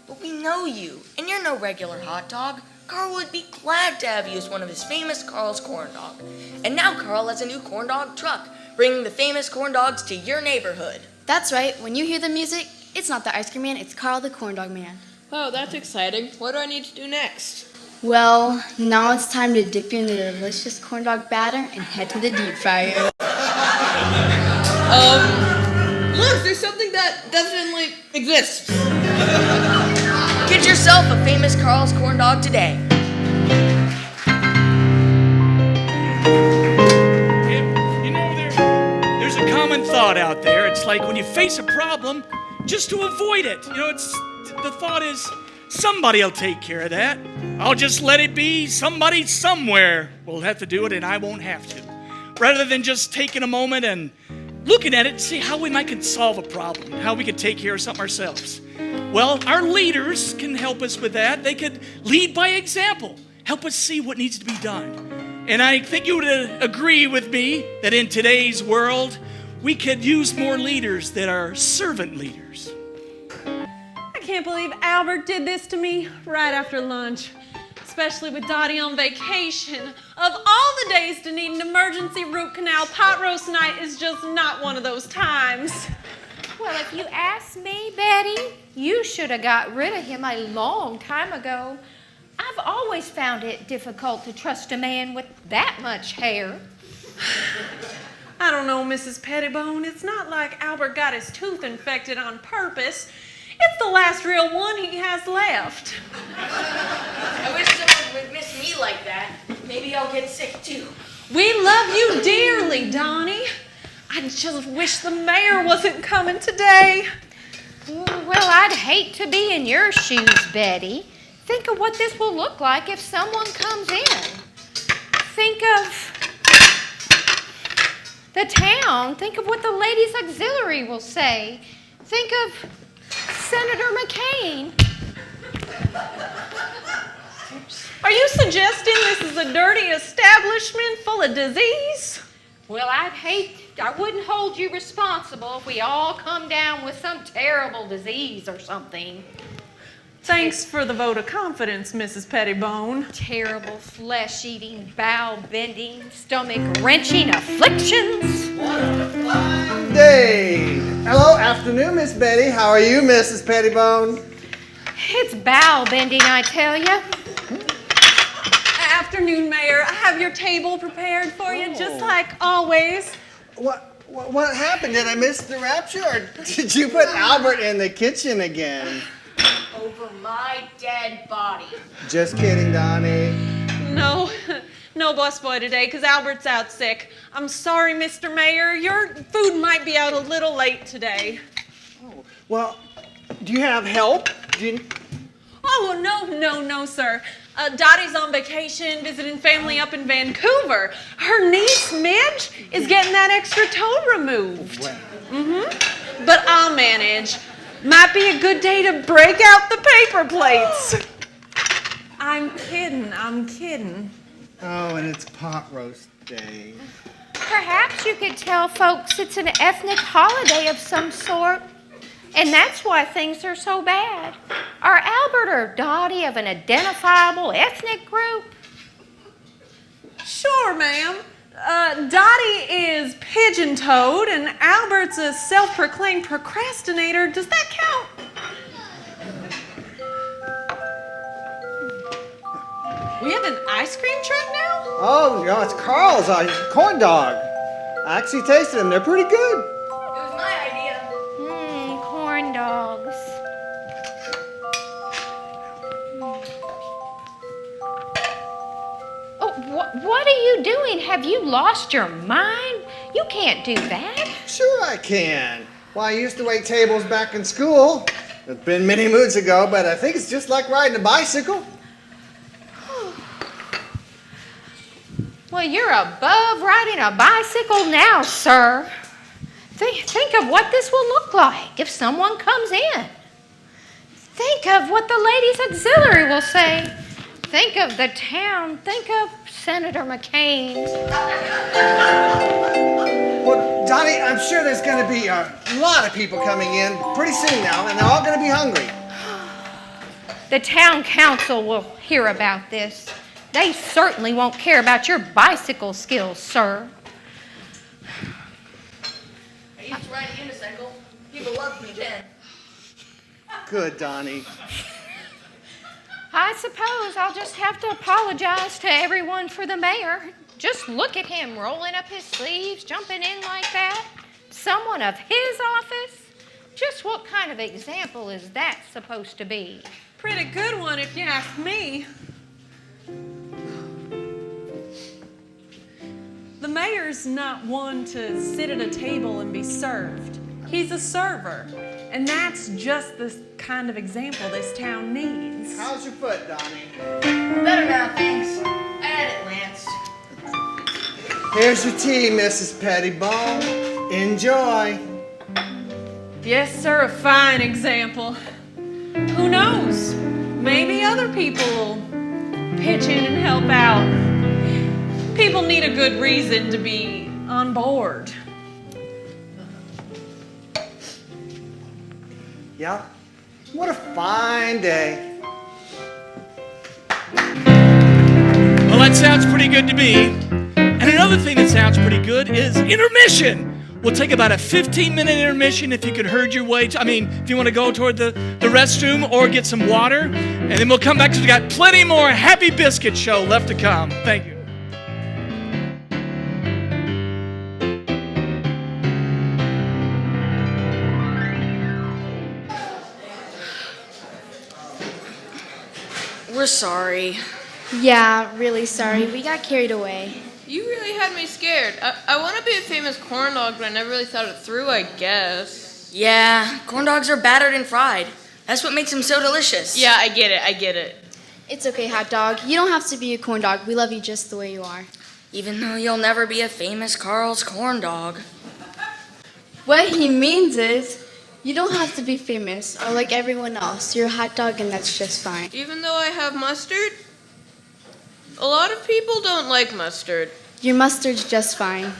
Speaker 13: But we know you, and you're no regular hot dog. Carl would be glad to have you as one of his famous Carl's corn dog. And now Carl has a new corn dog truck, bringing the famous corn dogs to your neighborhood.
Speaker 5: That's right. When you hear the music, it's not the ice cream man, it's Carl the corn dog man.
Speaker 4: Oh, that's exciting. What do I need to do next?
Speaker 5: Well, now it's time to dip you in the delicious corn dog batter and head to the deep fryer.
Speaker 4: Look, there's something that definitely exists.
Speaker 13: Get yourself a famous Carl's corn dog today.
Speaker 9: You know, there's a common thought out there. It's like when you face a problem, just to avoid it. You know, the thought is, somebody will take care of that. I'll just let it be. Somebody somewhere will have to do it, and I won't have to. Rather than just taking a moment and looking at it and see how we might could solve a problem, how we could take care of something ourselves. Well, our leaders can help us with that. They could lead by example, help us see what needs to be done. And I think you would agree with me that in today's world, we could use more leaders that are servant leaders.
Speaker 8: I can't believe Albert did this to me right after lunch, especially with Dottie on vacation. Of all the days to need an emergency root canal, pot roast night is just not one of those times.
Speaker 14: Well, if you ask me, Betty, you should have got rid of him a long time ago. I've always found it difficult to trust a man with that much hair.
Speaker 8: I don't know, Mrs. Pettibone. It's not like Albert got his tooth infected on purpose. It's the last real one he has left.
Speaker 13: I wish someone would miss me like that. Maybe I'll get sick too.
Speaker 8: We love you dearly, Donnie. I just wish the mayor wasn't coming today.
Speaker 14: Well, I'd hate to be in your shoes, Betty. Think of what this will look like if someone comes in. Think of the town. Think of what the ladies' auxiliary will say. Think of Senator McCain.
Speaker 8: Are you suggesting this is a dirty establishment full of disease?
Speaker 14: Well, I wouldn't hold you responsible if we all come down with some terrible disease or something.
Speaker 11: Thanks for the vote of confidence, Mrs. Pettibone.
Speaker 14: Terrible flesh-eating, bowel-bending, stomach-wrenching afflictions.
Speaker 10: Day. Hello, afternoon, Miss Betty. How are you, Mrs. Pettibone?
Speaker 14: It's bowel-bending, I tell you.
Speaker 11: Afternoon, Mayor. I have your table prepared for you, just like always.
Speaker 10: What happened? Did I miss the rapture? Or did you put Albert in the kitchen again?
Speaker 13: Over my dead body.
Speaker 10: Just kidding, Donnie.
Speaker 11: No busboy today, because Albert's out sick. I'm sorry, Mr. Mayor. Your food might be out a little late today.
Speaker 10: Oh, well, do you have help?
Speaker 11: Oh, no, sir. Dottie's on vacation, visiting family up in Vancouver. Her niece, Midge, is getting that extra toe removed. Mm-hmm. But I'll manage. Might be a good day to break out the paper plates. I'm kidding.
Speaker 10: Oh, and it's pot roast day.
Speaker 14: Perhaps you could tell folks it's an ethnic holiday of some sort, and that's why things are so bad. Are Albert or Dottie of an identifiable ethnic group?
Speaker 11: Sure, ma'am. Dottie is pigeon-toed, and Albert's a self-proclaimed procrastinator. Does that count? We have an ice cream truck now?
Speaker 10: Oh, no, it's Carl's corn dog. I actually tasted them. They're pretty good.
Speaker 13: It was my idea.
Speaker 14: Corn dogs. What are you doing? Have you lost your mind? You can't do that.
Speaker 10: Sure I can. Well, I used to wait tables back in school. It's been many moons ago, but I think it's just like riding a bicycle.
Speaker 14: Well, you're above riding a bicycle now, sir. Think of what this will look like if someone comes in. Think of what the ladies' auxiliary will say. Think of the town. Think of Senator McCain.
Speaker 10: Well, Donnie, I'm sure there's going to be a lot of people coming in pretty soon now, and they're all going to be hungry.
Speaker 14: The town council will hear about this. They certainly won't care about your bicycle skills, sir.
Speaker 13: I used to ride a unicycle. People loved me then.
Speaker 10: Good, Donnie.
Speaker 14: I suppose I'll just have to apologize to everyone for the mayor. Just look at him rolling up his sleeves, jumping in like that. Someone of his office? Just what kind of example is that supposed to be?
Speaker 11: Pretty good one, if you ask me. The mayor's not one to sit at a table and be served. He's a server. And that's just the kind of example this town needs.
Speaker 10: How's your foot, Donnie?
Speaker 13: Better now, thanks. I had it lanced.
Speaker 10: Here's your tea, Mrs. Pettibone. Enjoy.
Speaker 11: Yes, sir, a fine example. Who knows? Maybe other people will pitch in and help out. People need a good reason to be on board.
Speaker 10: Yeah? What a fine day.
Speaker 1: Well, that sounds pretty good to me. And another thing that sounds pretty good is intermission. We'll take about a 15-minute intermission if you could herd your way to, if you want to go toward the restroom or get some water. And then we'll come back because we've got plenty more Happy Biscuit show left to come. Thank you.
Speaker 13: We're sorry.
Speaker 5: Yeah, really sorry. We got carried away.
Speaker 4: You really had me scared. I want to be a famous corn dog, but I never really thought it through, I guess.
Speaker 13: Yeah, corn dogs are battered and fried. That's what makes them so delicious.
Speaker 4: Yeah, I get it.
Speaker 5: It's okay, hot dog. You don't have to be a corn dog. We love you just the way you are.
Speaker 13: Even though you'll never be a famous Carl's corn dog.
Speaker 5: What he means is, you don't have to be famous or like everyone else. You're a hot dog and that's just fine.
Speaker 4: Even though I have mustard? A lot of people don't like mustard.
Speaker 5: Your mustard's just fine.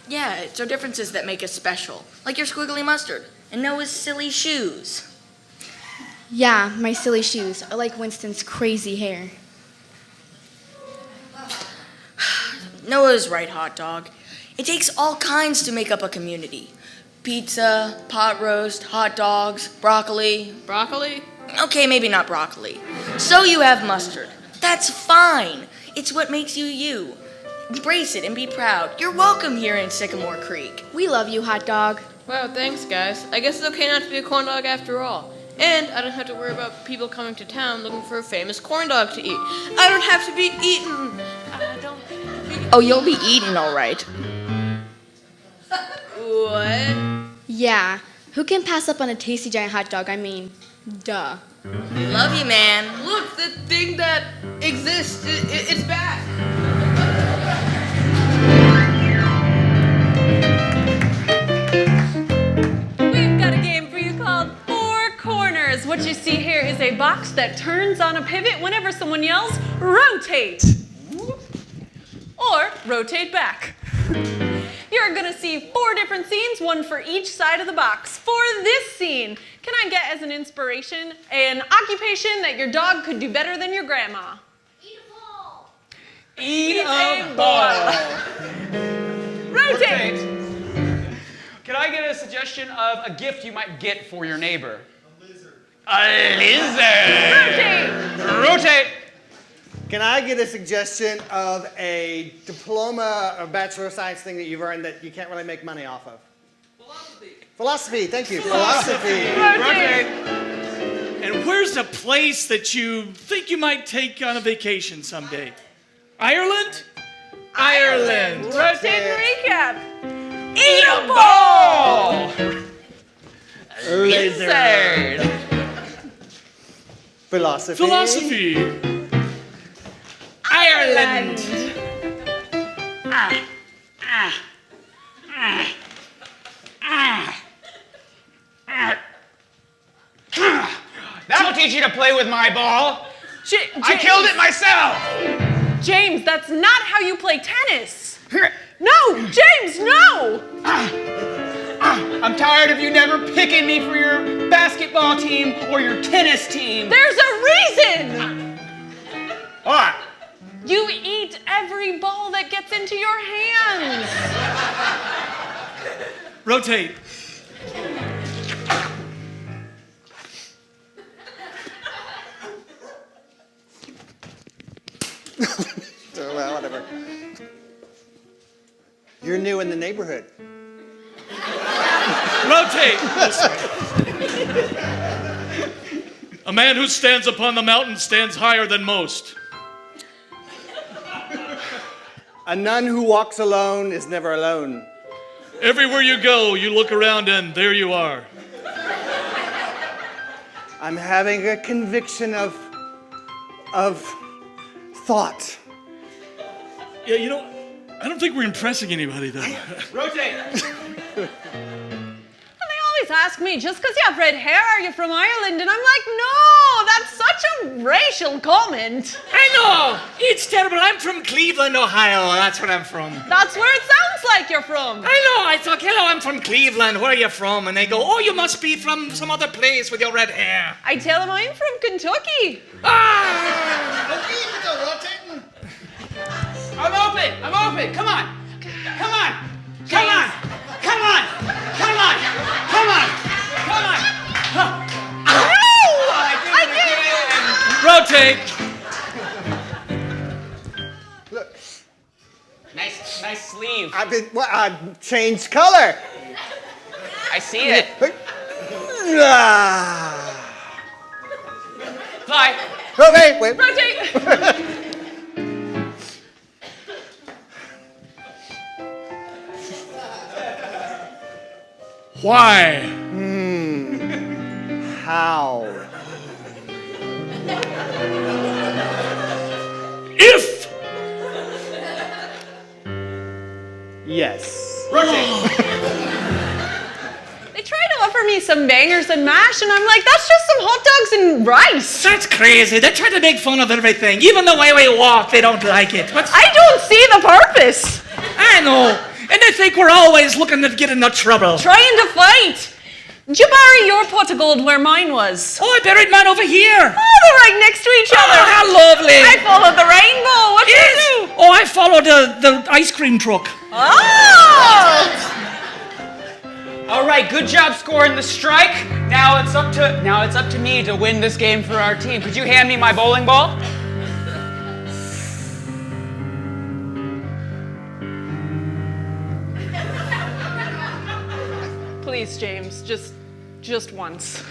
Speaker 13: Yeah, it's our differences that make us special. Like your squiggly mustard and Noah's silly shoes.
Speaker 5: Yeah, my silly shoes are like Winston's crazy hair.
Speaker 13: Noah's right, hot dog. It takes all kinds to make up a community. Pizza, pot roast, hot dogs, broccoli.
Speaker 4: Broccoli?
Speaker 13: Okay, maybe not broccoli. So you have mustard. That's fine. It's what makes you you. Embrace it and be proud. You're welcome here in Sycamore Creek.
Speaker 5: We love you, hot dog.
Speaker 4: Well, thanks, guys. I guess it's okay not to be a corn dog after all. And I don't have to worry about people coming to town looking for a famous corn dog to eat. I don't have to be eaten. I don't have to be...
Speaker 13: Oh, you'll be eaten, all right.
Speaker 4: What?
Speaker 5: Yeah, who can pass up on a tasty giant hot dog? I mean, duh.
Speaker 13: Love you, man.
Speaker 4: Look, the thing that exists, it's back.
Speaker 8: We've got a game for you called Four Corners. What you see here is a box that turns on a pivot whenever someone yells, rotate. Or rotate back. You're gonna see 4 different scenes, one for each side of the box. For this scene, can I get as an inspiration an occupation that your dog could do better than your grandma?
Speaker 3: Eat a ball.
Speaker 2: Eat a ball.
Speaker 8: Rotate.
Speaker 2: Can I get a suggestion of a gift you might get for your neighbor? A lizard.
Speaker 8: Rotate.
Speaker 2: Rotate.
Speaker 10: Can I get a suggestion of a diploma or Bachelor of Science thing that you've earned that you can't really make money off of? Philosophy, thank you. Philosophy.
Speaker 2: Rotate.
Speaker 1: And where's a place that you think you might take on a vacation someday? Ireland? Ireland.
Speaker 8: Rotate and recap.
Speaker 2: Eat a ball.
Speaker 10: Lizard. Philosophy.
Speaker 1: Philosophy.
Speaker 2: Ireland. That'll teach you to play with my ball. I killed it myself.
Speaker 8: James, that's not how you play tennis. No, James, no.
Speaker 2: I'm tired of you never picking me for your basketball team or your tennis team.
Speaker 8: There's a reason.
Speaker 2: What?
Speaker 8: You eat every ball that gets into your hands.
Speaker 1: Rotate.
Speaker 10: Well, whatever. You're new in the neighborhood.
Speaker 1: Rotate. A man who stands upon the mountain stands higher than most.
Speaker 10: A nun who walks alone is never alone.
Speaker 1: Everywhere you go, you look around and there you are.
Speaker 10: I'm having a conviction of thought.
Speaker 1: Yeah, you know, I don't think we're impressing anybody, though.
Speaker 2: Rotate.
Speaker 8: And they always ask me, just because you have red hair, are you from Ireland? And I'm like, no, that's such a racial comment.
Speaker 9: I know! It's terrible. I'm from Cleveland, Ohio. That's where I'm from.
Speaker 8: That's where it sounds like you're from.
Speaker 9: I know. I thought, hello, I'm from Cleveland. Where are you from? And they go, oh, you must be from some other place with your red hair.
Speaker 8: I tell them I'm from Kentucky.
Speaker 2: I'm open. Come on. Come on. Come on. Come on. Come on. Come on. Come on.
Speaker 1: Rotate.
Speaker 10: Look,
Speaker 2: Nice sleeve.
Speaker 10: I changed color.
Speaker 2: I see it. Fly.
Speaker 10: Oh, wait.
Speaker 8: Rotate.
Speaker 1: Why?
Speaker 10: How?
Speaker 1: If.
Speaker 10: Yes.
Speaker 8: They try to offer me some bangers and mash, and I'm like, that's just some hot dogs and rice.
Speaker 9: That's crazy. They try to make fun of everything. Even the way we walk, they don't like it.
Speaker 8: I don't see the purpose.
Speaker 9: I know. And they think we're always looking to get into trouble.
Speaker 8: Trying to fight. Did you bury your pot of gold where mine was?
Speaker 9: Oh, I buried mine over here.
Speaker 8: Oh, they're right next to each other.
Speaker 9: Oh, how lovely.
Speaker 8: I followed the rainbow. What did you do?
Speaker 9: Oh, I followed the ice cream truck.
Speaker 8: Oh!
Speaker 2: All right, good job scoring the strike. Now it's up to me to win this game for our team. Could you hand me my bowling ball?
Speaker 8: Please, James, just once.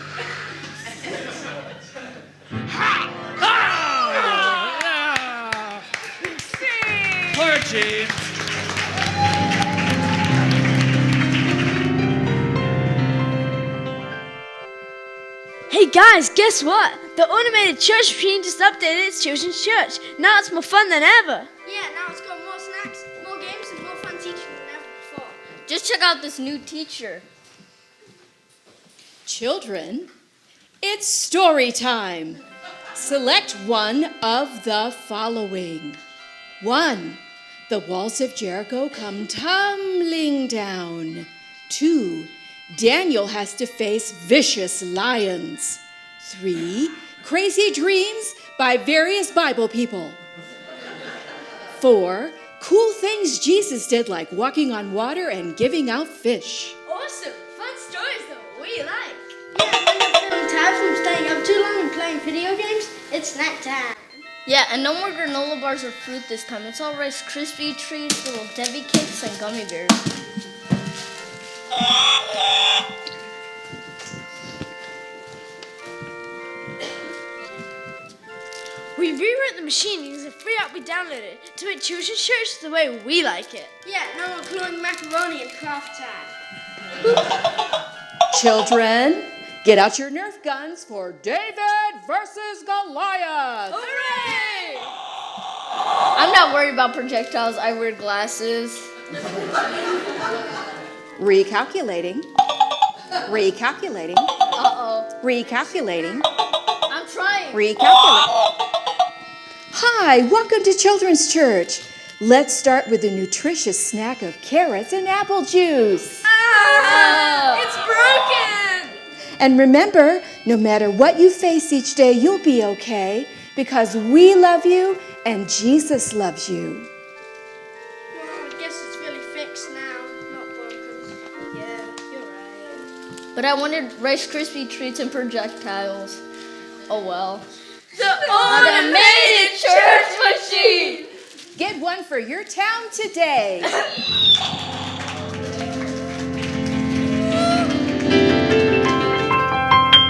Speaker 1: Poor James.
Speaker 12: Hey guys, guess what? The automated church machine just updated its children's church. Now it's more fun than ever.
Speaker 5: Yeah, now it's got more snacks, more games, and more fun teaching than ever before.
Speaker 15: Just check out this new teacher.
Speaker 16: Children, it's story time. Select one of the following. 1. The walls of Jericho come tumbling down. 2. Daniel has to face vicious lions. 3. Crazy dreams by various Bible people. 4. Cool things Jesus did, like walking on water and giving out fish.
Speaker 12: Awesome. Fun stories though. We like.
Speaker 5: Yeah, when you're feeling tired from staying up too long and playing video games, it's snack time.
Speaker 15: Yeah, and no more granola bars or fruit this time. It's all Rice Krispie treats, little Debbie cakes, and gummy bears.
Speaker 12: We rewrote the machine using a free app we downloaded to make children's church the way we like it.
Speaker 5: Yeah, no more gluing macaroni and craft time.
Speaker 16: Children, get out your Nerf guns for David versus Goliath.
Speaker 12: Hooray!
Speaker 15: I'm not worried about projectiles. I wear glasses.
Speaker 16: Recalculating. Recalculating.
Speaker 15: Uh-oh.
Speaker 16: Recalculating.
Speaker 15: I'm trying.
Speaker 16: Recalculate. Hi, welcome to Children's Church. Let's start with a nutritious snack of carrots and apple juice.
Speaker 12: It's broken!
Speaker 16: And remember, no matter what you face each day, you'll be okay because we love you and Jesus loves you.
Speaker 5: Well, I guess it's really fixed now, not broken. Yeah, you're right.
Speaker 15: But I wanted Rice Krispie treats and projectiles. Oh well.
Speaker 12: The automated church machine!
Speaker 16: Get one for your town today.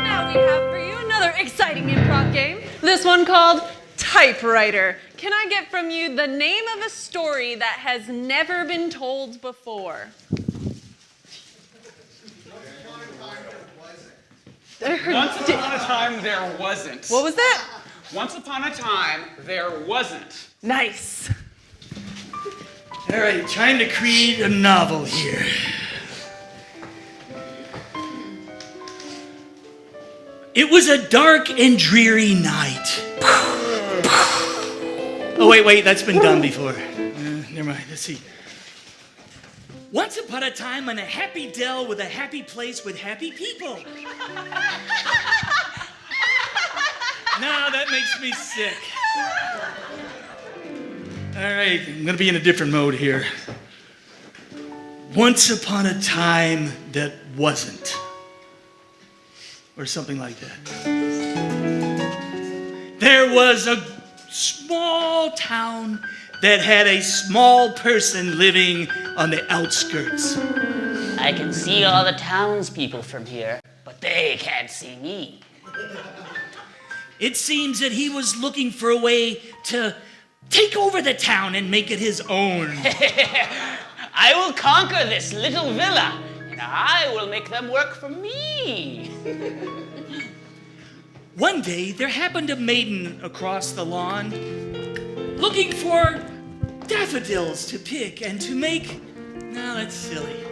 Speaker 8: Now we have for you another exciting improv game. This one called Typewriter. Can I get from you the name of a story that has never been told before?
Speaker 2: Once upon a time, there wasn't.
Speaker 8: What was that?
Speaker 2: Once upon a time, there wasn't.
Speaker 8: Nice.
Speaker 9: All right, time to create a novel here. It was a dark and dreary night. Oh, wait, that's been done before. Never mind, let's see. Once upon a time in a happy dell with a happy place with happy people. No, that makes me sick. All right, I'm gonna be in a different mode here. Once upon a time that wasn't. Or something like that. There was a small town that had a small person living on the outskirts.
Speaker 17: I can see all the townspeople from here, but they can't see me.
Speaker 9: It seems that he was looking for a way to take over the town and make it his own.
Speaker 17: I will conquer this little villa, and I will make them work for me.
Speaker 9: One day, there happened a maiden across the lawn looking for daffodils to pick and to make... No, that's silly.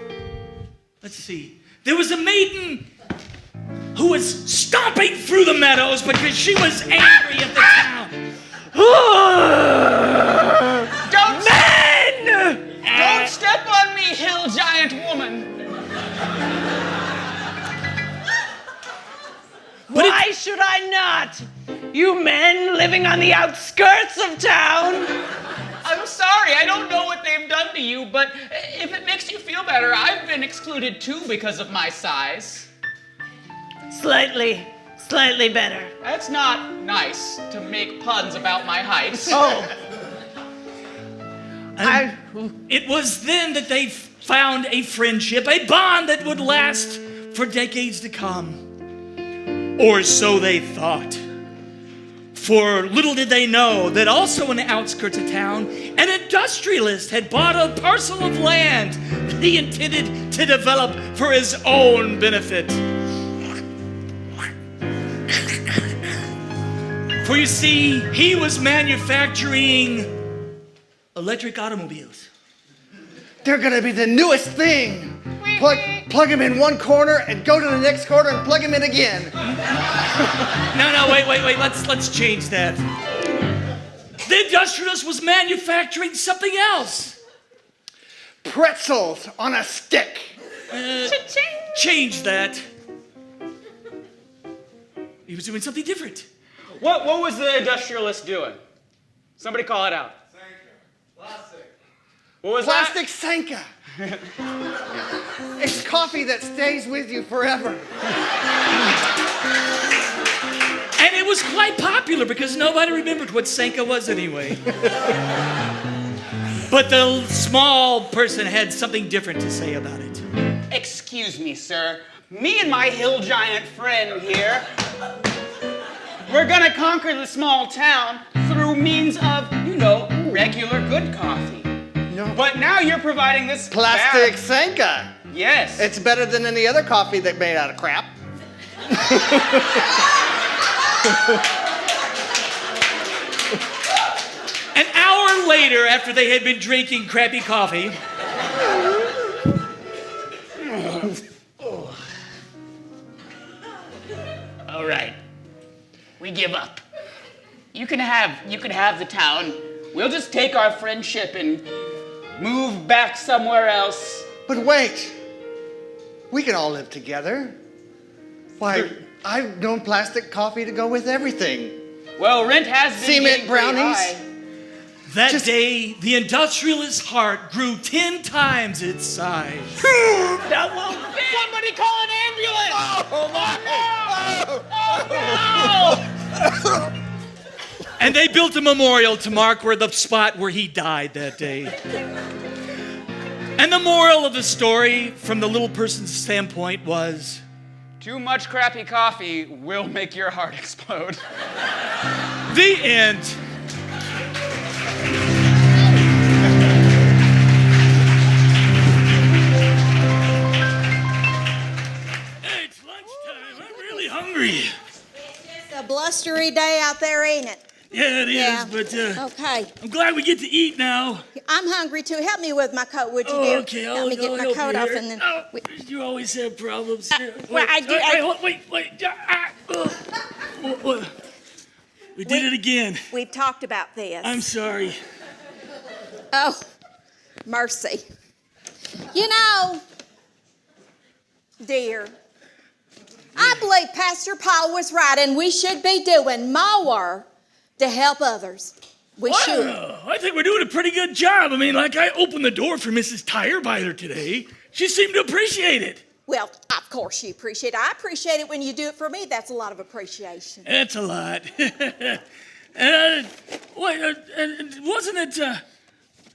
Speaker 9: Let's see. There was a maiden who was stomping through the meadows because she was angry at the town. Men!
Speaker 2: Don't step on me, hill giant woman.
Speaker 17: should I not? You men living on the outskirts of town. I'm sorry, I don't know what they've done to you, but if it makes you feel better, I've been excluded too because of my size.
Speaker 8: Slightly better.
Speaker 17: That's not nice to make puns about my height.
Speaker 8: Oh.
Speaker 9: It was then that they found a friendship, a bond that would last for decades to come. Or so they thought. For little did they know that also in the outskirts of town, an industrialist had bought a parcel of land that he intended to develop for his own benefit. For you see, he was manufacturing electric automobiles.
Speaker 10: They're gonna be the newest thing. Plug them in one corner and go to the next corner and plug them in again.
Speaker 9: No, wait. Let's change that. The industrialist was manufacturing something else.
Speaker 10: Pretzels on a stick.
Speaker 9: Change that. He was doing something different.
Speaker 2: What was the industrialist doing? Somebody call it out. What was
Speaker 10: Plastic Sanka. It's coffee that stays with you forever.
Speaker 9: And it was quite popular because nobody remembered what Sanka was anyway. But the small person had something different to say about it.
Speaker 17: Excuse me, sir. Me and my hill giant friend here, we're gonna conquer the small town through means of, regular good coffee.
Speaker 10: No.
Speaker 17: But now you're providing this
Speaker 10: Plastic
Speaker 17: bad...
Speaker 10: Sanka.
Speaker 17: Yes.
Speaker 10: It's better than any other coffee that made out of crap.
Speaker 9: An hour later, after they had been drinking crappy coffee,
Speaker 17: All right. We give up. You can have the town. We'll just take our friendship and move back somewhere else.
Speaker 10: But wait. We can all live together. Why, I've known plastic coffee to go with everything.
Speaker 17: Well, rent has been
Speaker 10: Cement
Speaker 17: getting pretty
Speaker 10: brownies.
Speaker 17: high.
Speaker 9: that day, the industrialist's heart grew 10 times its size.
Speaker 17: That won't fit. Somebody call an ambulance!
Speaker 9: Oh no! And they built a memorial to mark the spot where he died that day. And the moral of the story, from the little person's standpoint, was...
Speaker 2: Too much crappy coffee will make your heart explode.
Speaker 9: The end. Hey, it's lunchtime. I'm really hungry.
Speaker 18: It's a blustery day out there, ain't it?
Speaker 9: Yeah, it is, but
Speaker 18: okay.
Speaker 9: I'm glad we get to eat now.
Speaker 18: I'm hungry too. Help me with my coat, would you,
Speaker 9: Oh,
Speaker 18: dear?
Speaker 9: okay,
Speaker 18: Help
Speaker 9: I'll
Speaker 18: me get my
Speaker 9: help
Speaker 18: coat
Speaker 9: you
Speaker 18: off
Speaker 9: here.
Speaker 18: and then.
Speaker 9: Oh, you always have problems here.
Speaker 18: Well, I do.
Speaker 9: Wait. We did it again.
Speaker 18: We've talked about this.
Speaker 9: I'm sorry.
Speaker 18: Oh, mercy. You know, dear, I believe Pastor Paul was right, and we should be doing more to help others. We should.
Speaker 9: I think we're doing a pretty good job. I mean, like I opened the door for Mrs. Tirebiter today. She seemed to appreciate it.
Speaker 18: Well, of course you appreciate it. I appreciate it when you do it for me. That's a lot of appreciation.
Speaker 9: That's a lot. Wasn't it,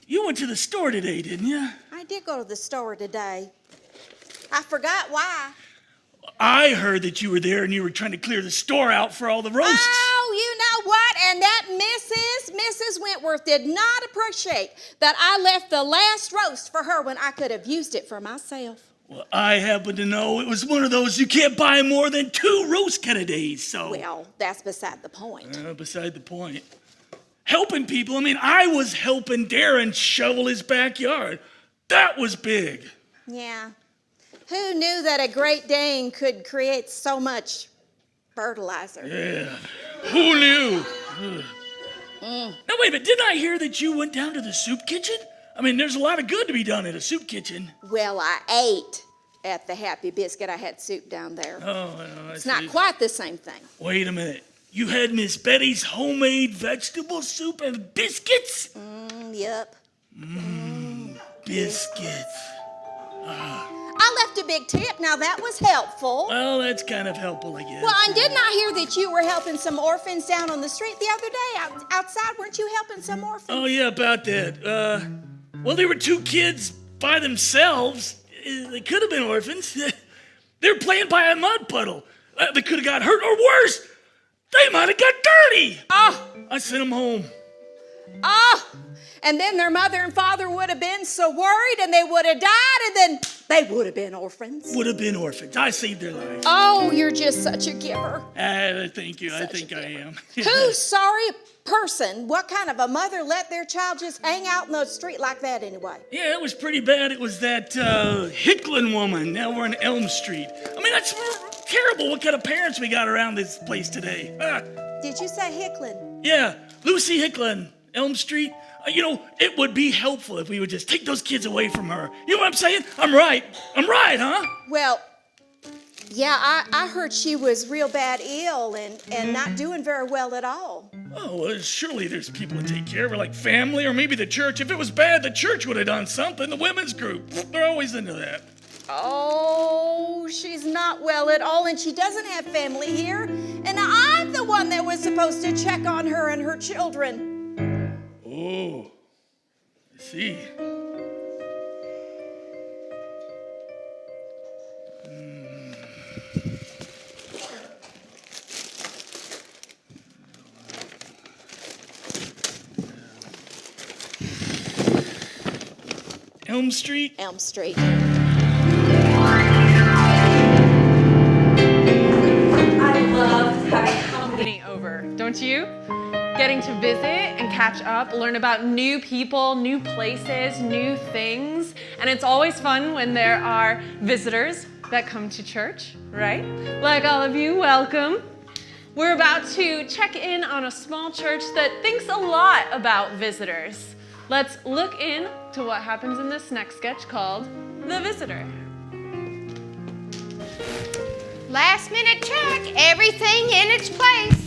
Speaker 9: you went to the store today, didn't you?
Speaker 18: I did go to the store today. I forgot why.
Speaker 9: I heard that you were there and you were trying to clear the store out for all the roasts.
Speaker 18: Oh, you know what? And that Mrs. Wentworth did not appreciate that I left the last roast for her when I could have used it for myself.
Speaker 9: Well, I happen to know it was one of those you can't buy more than 2 roast Kennedys, so...
Speaker 18: Well, that's beside the point.
Speaker 9: Beside the point. Helping people, I mean, I was helping Darren shovel his backyard. That was big.
Speaker 18: Yeah. Who knew that a Great Dane could create so much fertilizer?
Speaker 9: Yeah. Who knew? Now, wait a minute. Didn't I hear that you went down to the soup kitchen? I mean, there's a lot of good to be done in a soup kitchen.
Speaker 18: Well, I ate at the Happy Biscuit. I had soup down there.
Speaker 9: Oh, I
Speaker 18: It's
Speaker 9: see.
Speaker 18: not quite the same thing.
Speaker 9: Wait a minute. You had Miss Betty's homemade vegetable soup and biscuits?
Speaker 18: Yep.
Speaker 9: Biscuits.
Speaker 18: I left a big tip. Now that was helpful.
Speaker 9: Well, that's kind of helpful, I guess.
Speaker 18: Well, and didn't I hear that you were helping some orphans down on the street the other day? Outside, weren't you helping some orphans?
Speaker 9: Oh, yeah, about that. Well, there were two kids by themselves. They could have been orphans. They were playing by a mud puddle. They could have got hurt, or worse, they might have got dirty. I sent them home.
Speaker 18: And then their mother and father would have been so worried, and they would have died, and then they would have been orphans.
Speaker 9: Would have been orphans. I saved their lives.
Speaker 18: Oh, you're just such a giver.
Speaker 9: Thank you. I think I am.
Speaker 18: Who's sorry person? What kind of a mother let their child just hang out in the street like that anyway?
Speaker 9: Yeah, it was pretty bad. It was that Hicklin woman. Now we're on Elm Street. I mean, that's terrible. What kind of parents we got around this place today?
Speaker 18: Did you say Hicklin?
Speaker 9: Yeah, Lucy Hicklin, Elm Street. It would be helpful if we would just take those kids away from her. You know what I'm saying? I'm right, huh?
Speaker 18: Well, yeah, I heard she was real bad ill and not doing very well at all.
Speaker 9: Oh, well, surely there's people to take care of her, like family or maybe the church. If it was bad, the church would have done something. The women's group, they're always into that.
Speaker 18: Oh, she's not well at all, and she doesn't have family here. And I'm the one that was supposed to check on her and her children.
Speaker 9: Oh, I see. Elm Street?
Speaker 18: Elm Street.
Speaker 19: I love having company over, don't you? Getting to visit and catch up, learn about new people, new places, new things. And it's always fun when there are visitors that come to church, right? Like all of you, welcome. We're about to check in on a small church that thinks a lot about visitors. Let's look in to what happens in this next sketch called The Visitor.
Speaker 14: Last minute check, everything in its place.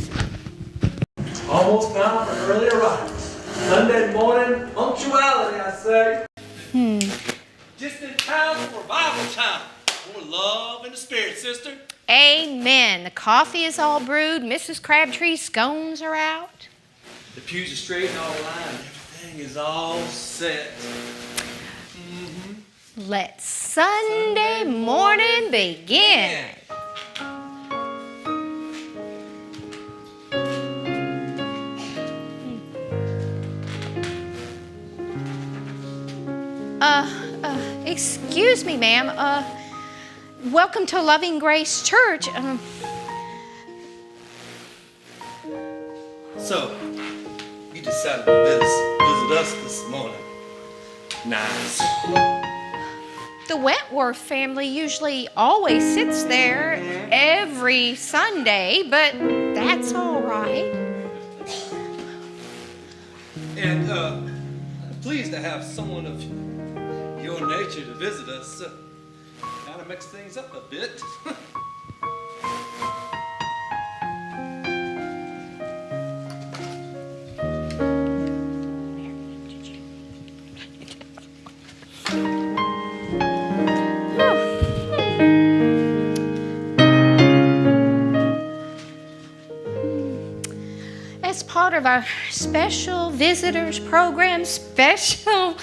Speaker 20: Almost time for early arrivals. Sunday morning punctuality, I say.
Speaker 21: Just in time for revival time. More love in the spirit, sister.
Speaker 14: Amen. The coffee is all brewed. Mrs. Crabtree's scones are out.
Speaker 21: The pews are straight and all lined. Everything is all set.
Speaker 14: Let Sunday morning begin. Excuse me, ma'am. Welcome to Loving Grace Church.
Speaker 21: So, you decided to visit us this morning. Nice.
Speaker 14: The Wentworth family usually always sits there every Sunday, but that's all right.
Speaker 21: And pleased to have someone of your nature to visit us. Kind of mix things up a bit.
Speaker 14: As part of our special visitors program, special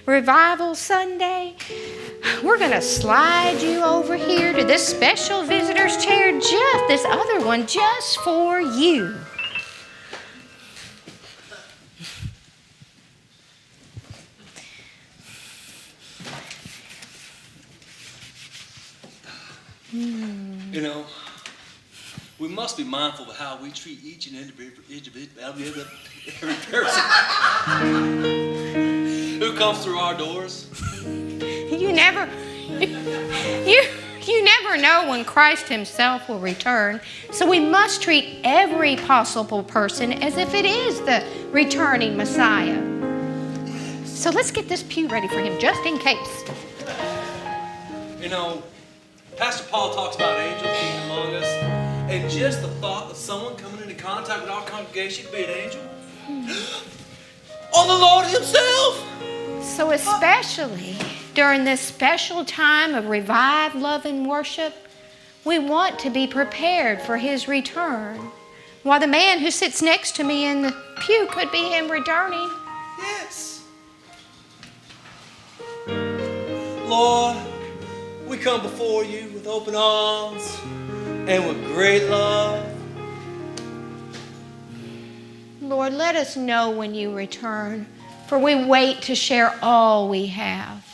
Speaker 14: Revival Sunday, we're going to slide you over here to this special visitor's chair, this other one, just for you.
Speaker 21: You know, we must be mindful of how we treat each and every person who comes through our doors.
Speaker 14: You never know when Christ himself will return, so we must treat every possible person as if it is the returning Messiah. So let's get this pew ready for him, just in case.
Speaker 21: You know, Pastor Paul talks about angels being among us, and just the thought of someone coming into contact with our congregation could be an angel. On the Lord himself.
Speaker 14: So especially during this special time of revived love and worship, we want to be prepared for his return. While the man who sits next to me in the pew could be him returning.
Speaker 21: Yes. Lord, we come before you with open arms and with great love.
Speaker 14: Lord, let us know when you return, for we wait to share all we have.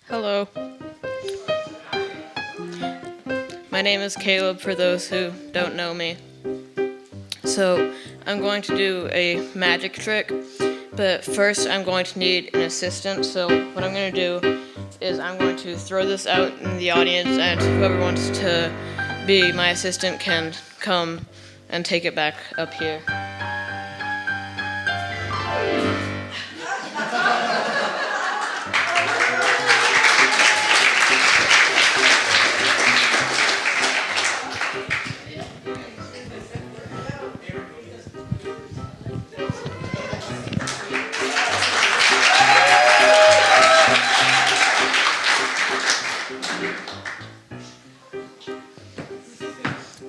Speaker 4: Hello. My name is Caleb, for those who don't know me. So, I'm going to do a magic trick, but first I'm going to need an assistant. So, what I'm going to do is I'm going to throw this out in the audience, and whoever wants to be my assistant can come and take it back up here.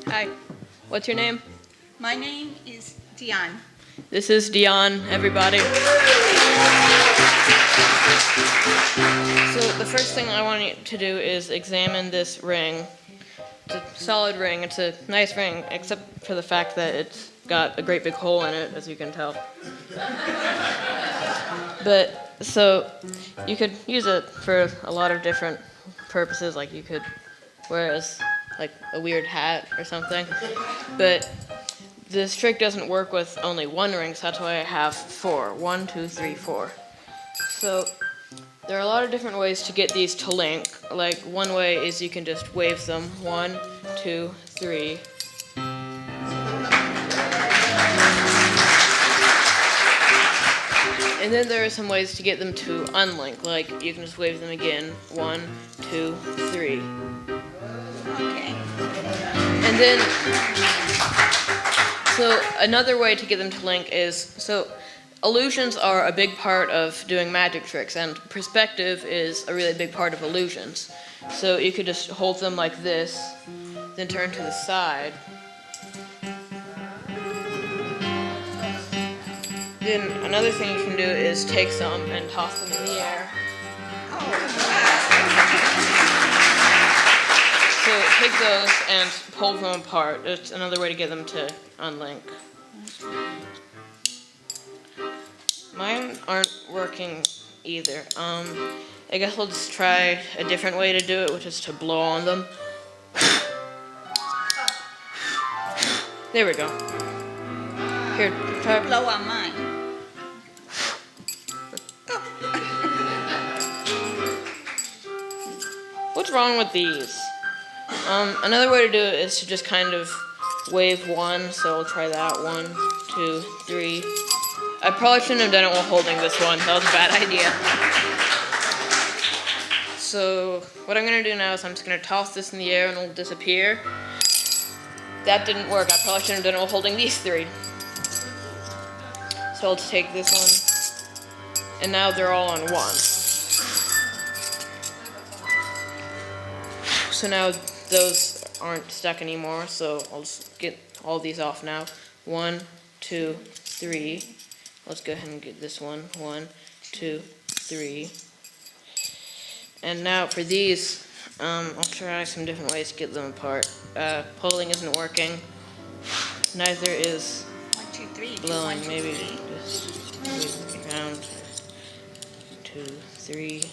Speaker 4: Hi, what's your name?
Speaker 7: My name is Dion.
Speaker 4: This is Dion, everybody. So the first thing I want you to do is examine this ring. It's a solid ring. It's a nice ring, except for the fact that it's got a great big hole in it, as you can tell. But, so, you could use it for a lot of different purposes, like you could wear it as like a weird hat or something. But this trick doesn't work with only one ring, so that's why I have 4. 1, 2, 3, 4. So there are a lot of different ways to get these to link. Like one way is you can just wave them. 1, 2, 3. And then there are some ways to get them to unlink. Like you can just wave them again. 1, 2, 3.
Speaker 7: Okay.
Speaker 4: And then, so another way to get them to link is, so illusions are a big part of doing magic tricks, and perspective is a really big part of illusions. So you could just hold them like this, then turn to the side. Then another thing you can do is take some and toss them in the air. So take those and pull them apart. It's another way to get them to unlink. Mine aren't working either. I guess we'll just try a different way to do it, which is to blow on them. There we go. Here, try.
Speaker 7: Blow on mine.
Speaker 4: What's wrong with these? Another way to do it is to just kind of wave 1, so I'll try that. 1, 2, 3. I probably shouldn't have done it while holding this one. That was a bad idea. So what I'm going to do now is I'm just going to toss this in the air and it'll disappear. That didn't work. I probably shouldn't have done it while holding these 3. So I'll just take this one. And now they're all on 1. So now those aren't stuck anymore, so I'll just get all these off now. 1, 2, 3. Let's go ahead and get this one. 1, 2, 3. And now for these, I'll try some different ways to get them apart. Pulling isn't working. Neither is
Speaker 7: 1, 2, 3.
Speaker 4: blowing.
Speaker 7: 1, 2,
Speaker 4: Maybe
Speaker 7: 3.
Speaker 4: just move it around. 2, 3.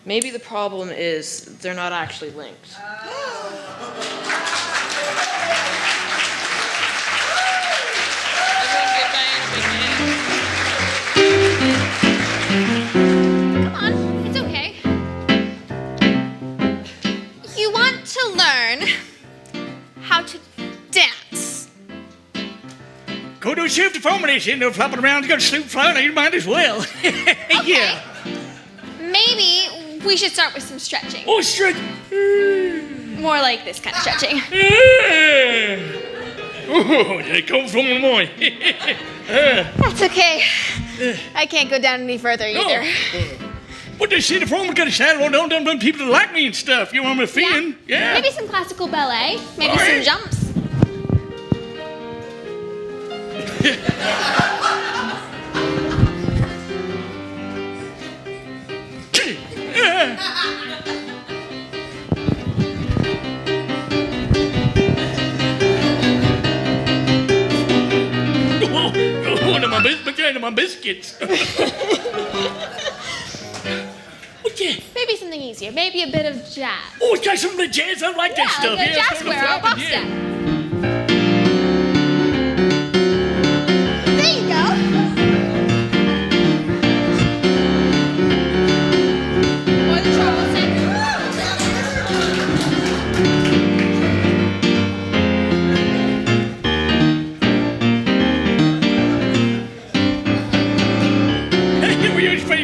Speaker 4: Maybe the problem is they're not actually linked.
Speaker 3: dance.
Speaker 1: Go to a shift of formation, no flopping around, you got to sleep flying on your mind as well. Yeah.
Speaker 3: Maybe we should start with some stretching.
Speaker 1: Oh, stretch.
Speaker 3: More like this kind of stretching.
Speaker 1: Oh, they come from the morning.
Speaker 3: That's okay. I can't go down any further either.
Speaker 1: What they see the former got a shadow on them people that like me and stuff. You know what I'm feeling? Yeah.
Speaker 3: Maybe some classical ballet. Maybe some jumps.
Speaker 1: My biscuits.
Speaker 3: Maybe something easier. Maybe a bit of jazz.
Speaker 1: Oh, it's got some of the jazz. I like that stuff.
Speaker 3: Yeah, jazz square. I'll box step. There you go. Or the trouble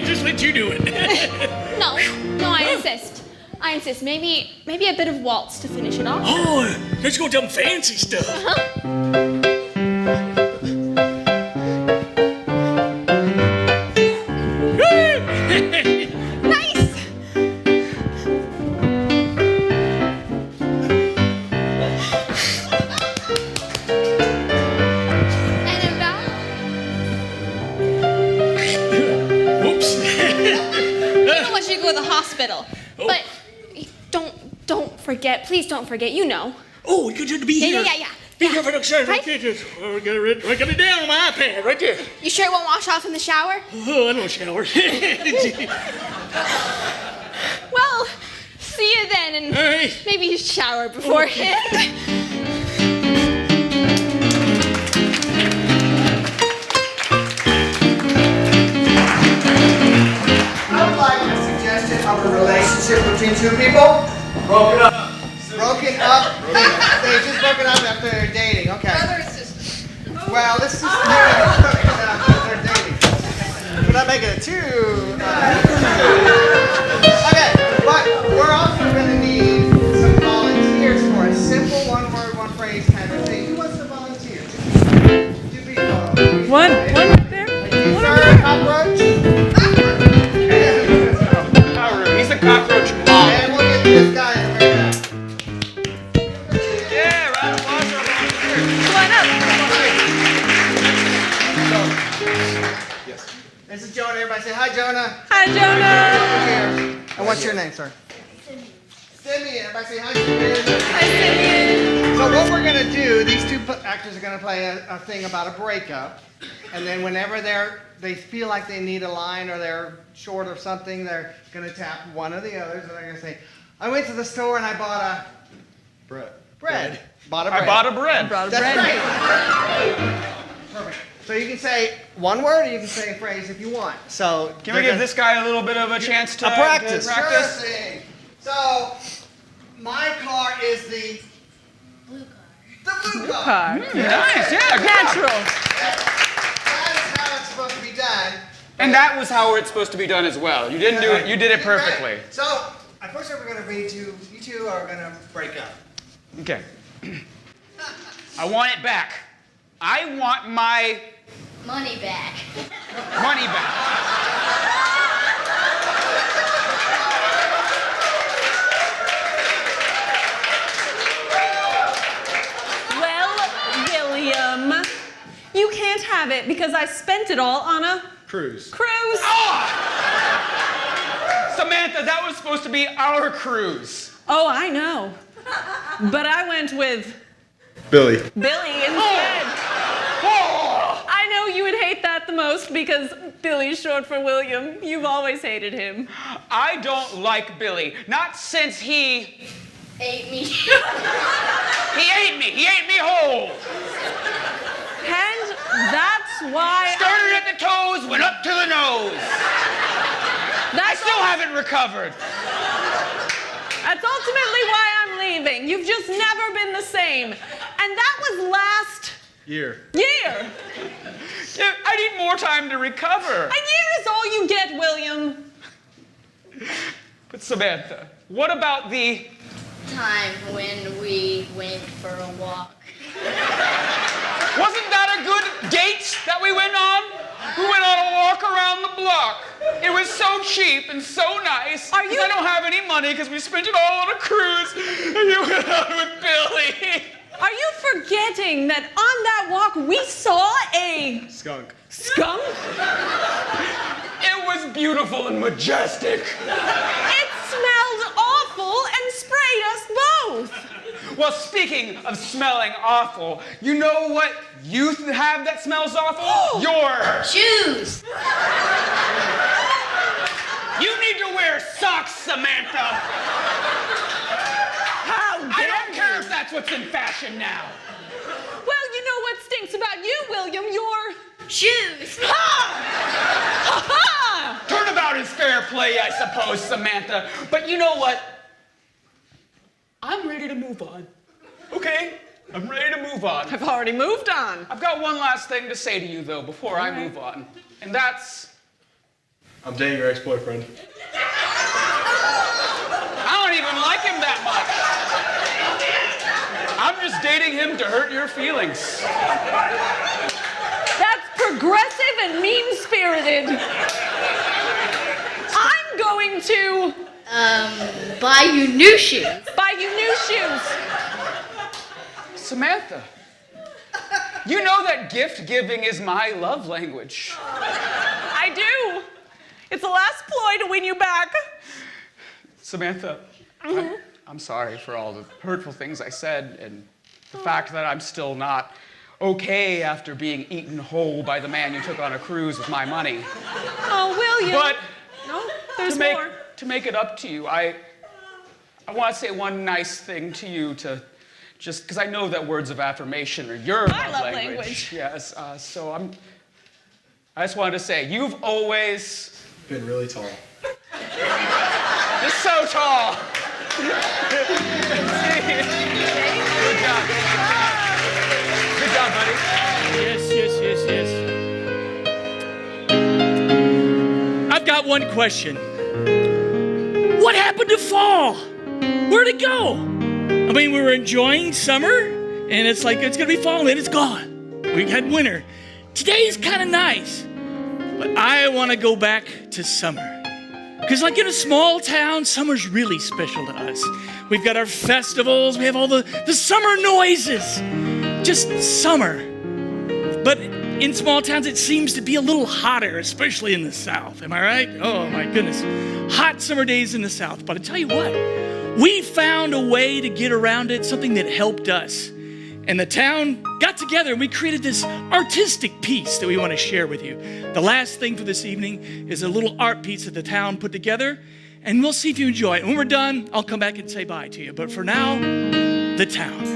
Speaker 1: Just let you do it.
Speaker 3: No, I insist. Maybe a bit of waltz to finish it off.
Speaker 1: Oh, let's go some fancy stuff.
Speaker 3: Nice. And about.
Speaker 1: Whoops.
Speaker 3: I don't want you to go to the hospital.
Speaker 1: Oh.
Speaker 3: But don't forget. Please don't forget. You know.
Speaker 1: Oh, you got to be here.
Speaker 3: Yeah.
Speaker 1: Be here for the service.
Speaker 3: Right?
Speaker 1: I got it down on my iPad right there.
Speaker 3: You sure it won't wash off in the shower?
Speaker 1: Oh, I don't shower.
Speaker 3: Well, see you then, and maybe you shower beforehand.
Speaker 10: I would like a suggestion of a relationship between two people.
Speaker 21: Broken up.
Speaker 10: Broken up. They just broken up after they're dating. Okay. Well, this is broken up after they're dating. We're not making it too. Okay, but we're also going to need some volunteers for a simple one-word, one-phrase kind of thing. Who wants to volunteer? Two people.
Speaker 11: One right there.
Speaker 10: Sir, cockroach.
Speaker 2: He's a cockroach mom.
Speaker 10: And we'll get this guy in the back.
Speaker 2: Yeah, round of applause for our volunteers.
Speaker 10: This is Jonah. Everybody say hi, Jonah.
Speaker 11: Hi, Jonah.
Speaker 10: And what's your name, sir? Simeon. Everybody say hi, Simeon.
Speaker 11: Hi, Simeon.
Speaker 10: So what we're going to do, these two actors are going to play a thing about a breakup. And then whenever they feel like they need a line or they're short of something, they're going to tap one of the others. And they're going to say, I went to the store and I bought a... Bread. Bought a bread.
Speaker 2: I bought a bread.
Speaker 10: That's right. Perfect. So you can say one word or you can say a phrase if you want. So
Speaker 2: Can we give this guy a little bit of a chance to
Speaker 10: practice?
Speaker 2: To practice?
Speaker 10: Sure thing. So my car is the blue car.
Speaker 2: Nice, yeah,
Speaker 10: natural. That is how it's supposed to be done.
Speaker 2: And that was how it's supposed to be done as well. You didn't do it. You did it perfectly.
Speaker 10: Okay. So first we're going to read you two are going to break up.
Speaker 2: Okay. I want it back. I want my
Speaker 15: Money back.
Speaker 2: money back.
Speaker 19: Well, William, you can't have it because I spent it all on a
Speaker 21: Cruise.
Speaker 19: cruise.
Speaker 2: Samantha, that was supposed to be our cruise.
Speaker 19: Oh, I know. But I went with
Speaker 21: Billy.
Speaker 19: Billy instead. I know you would hate that the most because Billy's short for William. You've always hated him.
Speaker 2: I don't like Billy. Not since he
Speaker 15: Ate me.
Speaker 2: He ate me. He ate me whole.
Speaker 19: And that's why
Speaker 2: Started at the toes, went up to the nose. I still haven't recovered.
Speaker 19: That's ultimately why I'm leaving. living. You've just never been the same. And that was last
Speaker 21: Year.
Speaker 19: year.
Speaker 2: I need more time to recover.
Speaker 19: A year is all you get, William.
Speaker 2: But Samantha, what about the
Speaker 15: Time when we went for a walk.
Speaker 2: Wasn't that a good date that we went on? We went on a walk around the block. It was so cheap and so nice. I don't have any money because we spent it all on a cruise. And you went out with Billy.
Speaker 19: Are you forgetting that on that walk we saw a
Speaker 21: skunk?
Speaker 19: Skunk?
Speaker 2: It was beautiful and majestic.
Speaker 19: It smelled awful and sprayed us both.
Speaker 2: Well, speaking of smelling awful, you know what you have that smells awful? Your
Speaker 15: shoes.
Speaker 2: You need to wear socks, Samantha. I don't care if that's what's in fashion now.
Speaker 19: Well, you know what stinks about you, William? Your
Speaker 15: shoes.
Speaker 19: Ha! Ha ha!
Speaker 2: Turnabout is fair play, I suppose, Samantha. But you know what? I'm ready to move on. Okay? I'm ready to move on.
Speaker 19: I've already moved on.
Speaker 2: I've got one last thing to say to you, though, before I move on. And that's...
Speaker 21: I'm dating your ex-boyfriend.
Speaker 2: I don't even like him that much. I'm just dating him to hurt your feelings.
Speaker 19: That's progressive and mean-spirited. I'm going to...
Speaker 15: buy you new shoes.
Speaker 19: Buy you new shoes.
Speaker 2: Samantha, you know that gift giving is my love language.
Speaker 19: I do. It's the last ploy to win you back.
Speaker 2: Samantha, I'm sorry for all the hurtful things I said and the fact that I'm still not okay after being eaten whole by the man you took on a cruise with my money.
Speaker 19: Oh, William.
Speaker 2: But
Speaker 19: no, there's more.
Speaker 2: To make it up to you, I want to say one nice thing to you to just, because I know that words of affirmation are your love language. Yes, so I just wanted to say, you've always
Speaker 21: been really tall.
Speaker 2: You're so tall. Good job. Good job, buddy.
Speaker 1: Yes. I've got one question. What happened to fall? Where'd it go? I mean, we were enjoying summer, and it's like it's gonna be fall, and then it's gone. We had winter. Today's kind of nice, but I want to go back to summer. Because like in a small town, summer's really special to us. We've got our festivals, we have all the summer noises. Just summer. But in small towns, it seems to be a little hotter, especially in the South. Am I right? Oh my goodness. Hot summer days in the South. But I tell you what, we found a way to get around it, something that helped us. And the town got together and we created this artistic piece that we want to share with you. The last thing for this evening is a little art piece that the town put together, and we'll see if you enjoy it. When we're done, I'll come back and say bye to you. But for now, the town.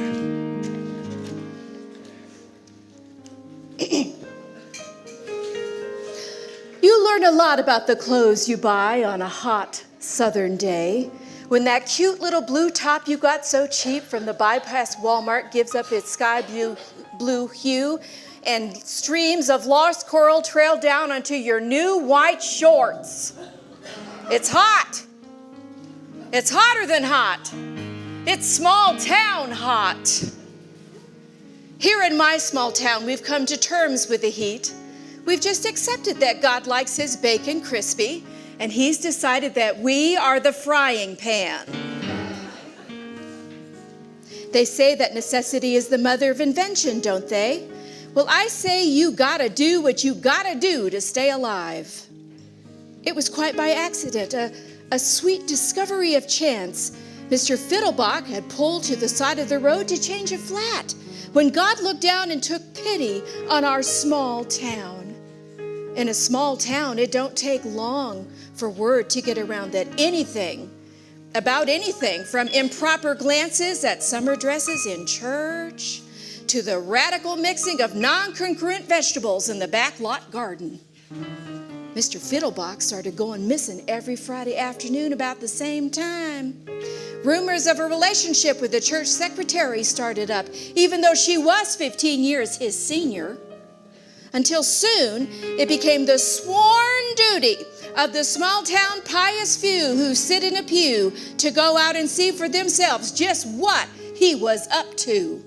Speaker 16: You learn a lot about the clothes you buy on a hot southern day. When that cute little blue top you got so cheap from the bypass Walmart gives up its sky blue hue and streams of lost coral trail down onto your new white shorts. It's hot. It's hotter than hot. It's small town hot. Here in my small town, we've come to terms with the heat. We've just accepted that God likes his bacon crispy, and he's decided that we are the frying pan. They say that necessity is the mother of invention, don't they? Well, I say you gotta do what you gotta do to stay alive. It was quite by accident, a sweet discovery of chance. Mr. Fiddlebach had pulled to the side of the road to change a flat when God looked down and took pity on our small town. In a small town, it don't take long for word to get around that about anything, from improper glances at summer dresses in church to the radical mixing of non-congruent vegetables in the backlot garden. Mr. Fiddlebox started going missing every Friday afternoon about the same time. Rumors of a relationship with the church secretary started up, even though she was 15 years his senior. Until soon, it became the sworn duty of the small-town pious few who sit in a pew to go out and see for themselves just what he was up to.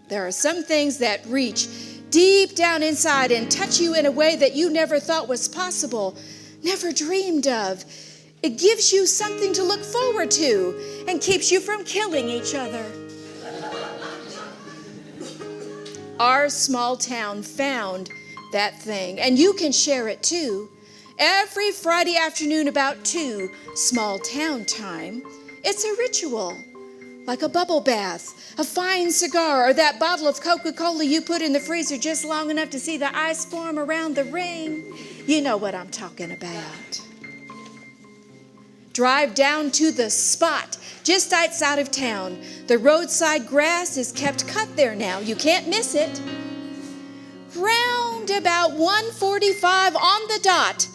Speaker 16: There are some things that reach deep down inside and touch you in a way that you never thought was possible, never dreamed of. It gives you something to look forward to and keeps you from killing each other. Our small town found that thing, and you can share it too. Every Friday afternoon about 2, small town time, it's a ritual, like a bubble bath, a fine cigar, or that bottle of Coca-Cola you put in the freezer just long enough to see the ice form around the ring. You know what I'm talking about. Drive down to the spot just outside of town. The roadside grass is kept cut there now. You can't miss it. Round about 1:45 on the dot,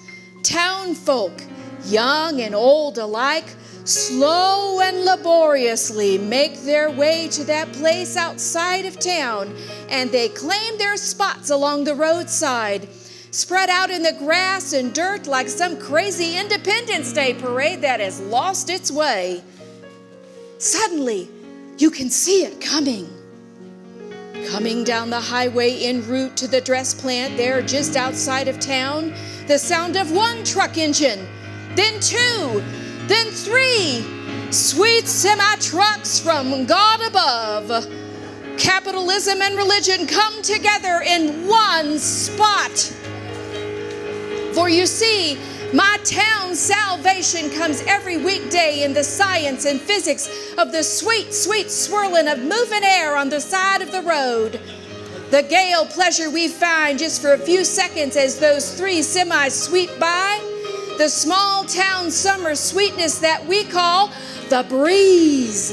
Speaker 16: town folk, young and old alike, slow and laboriously make their way to that place outside of town, and they claim their spots along the roadside, spread out in the grass and dirt like some crazy Independence Day parade that has lost its way. Suddenly, you can see it coming. Coming down the highway en route to the dress plant there just outside of town, the sound of 1 truck engine, then 2, then 3 sweet semi-trucks from God above. Capitalism and religion come together in one spot. For you see, my town's salvation comes every weekday in the science and physics of the sweet, sweet swirling of moving air on the side of the road. The gale pleasure we find just for a few seconds as those 3 semis sweep by. The small town summer sweetness that we call the breeze.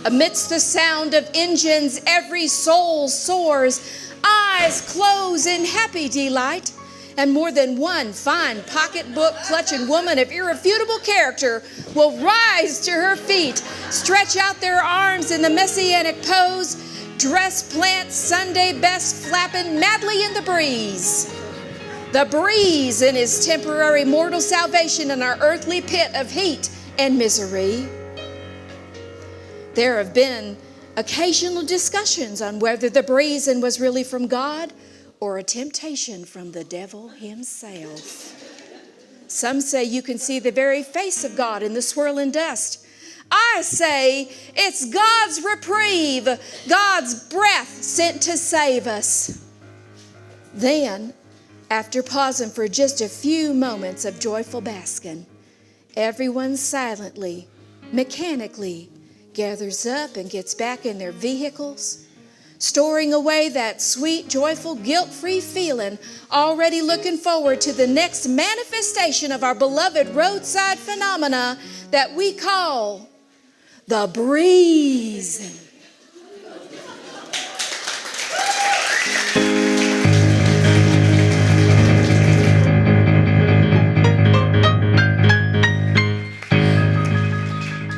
Speaker 16: Amidst the sound of engines, every soul soars, eyes close in happy delight, and more than one fine pocketbook-clutching woman of irrefutable character will rise to her feet, stretch out their arms in the messianic pose, dress plant Sunday best flapping madly in the breeze. The breeze in his temporary mortal salvation in our earthly pit of heat and misery. There have been occasional discussions on whether the breezing was really from God or a temptation from the devil himself. Some say you can see the very face of God in the swirling dust. I say it's God's reprieve, God's breath sent to save us. Then, after pausing for just a few moments of joyful basking, everyone silently, mechanically gathers up and gets back in their vehicles, storing away that sweet, joyful, guilt-free feeling, already looking forward to the next manifestation of our beloved roadside phenomena that we call the breeze.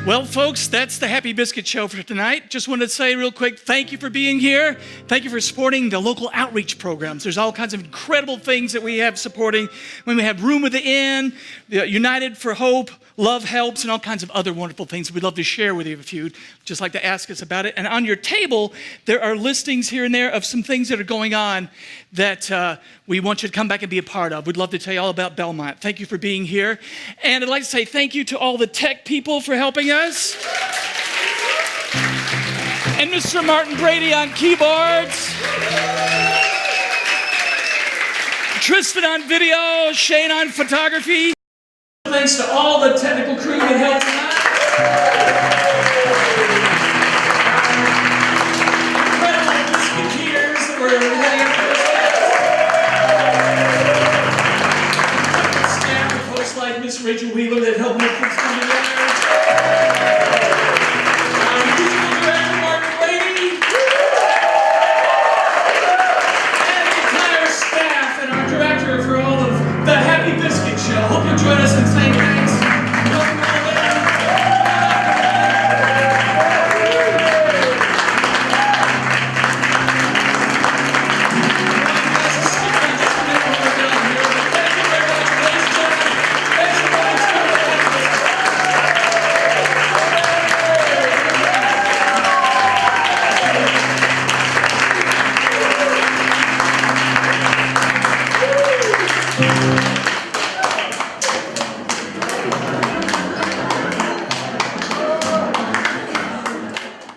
Speaker 1: Well, folks, that's the Happy Biscuit Show for tonight. Just wanted to say real quick, thank you for being here. Thank you for supporting the local outreach programs. There's all kinds of incredible things that we have supporting. When we have Room at the Inn, United for Hope, Love Helps, and all kinds of other wonderful things we'd love to share with you if you'd just like to ask us about it. And on your table, there are listings here and there of some things that are going on that we want you to come back and be a part of. We'd love to tell you all about Belmont. Thank you for being here. And I'd like to say thank you to all the tech people for helping us. And Mr. Martin Brady on keyboards. Tristan on video, Shane on photography. Thanks to all the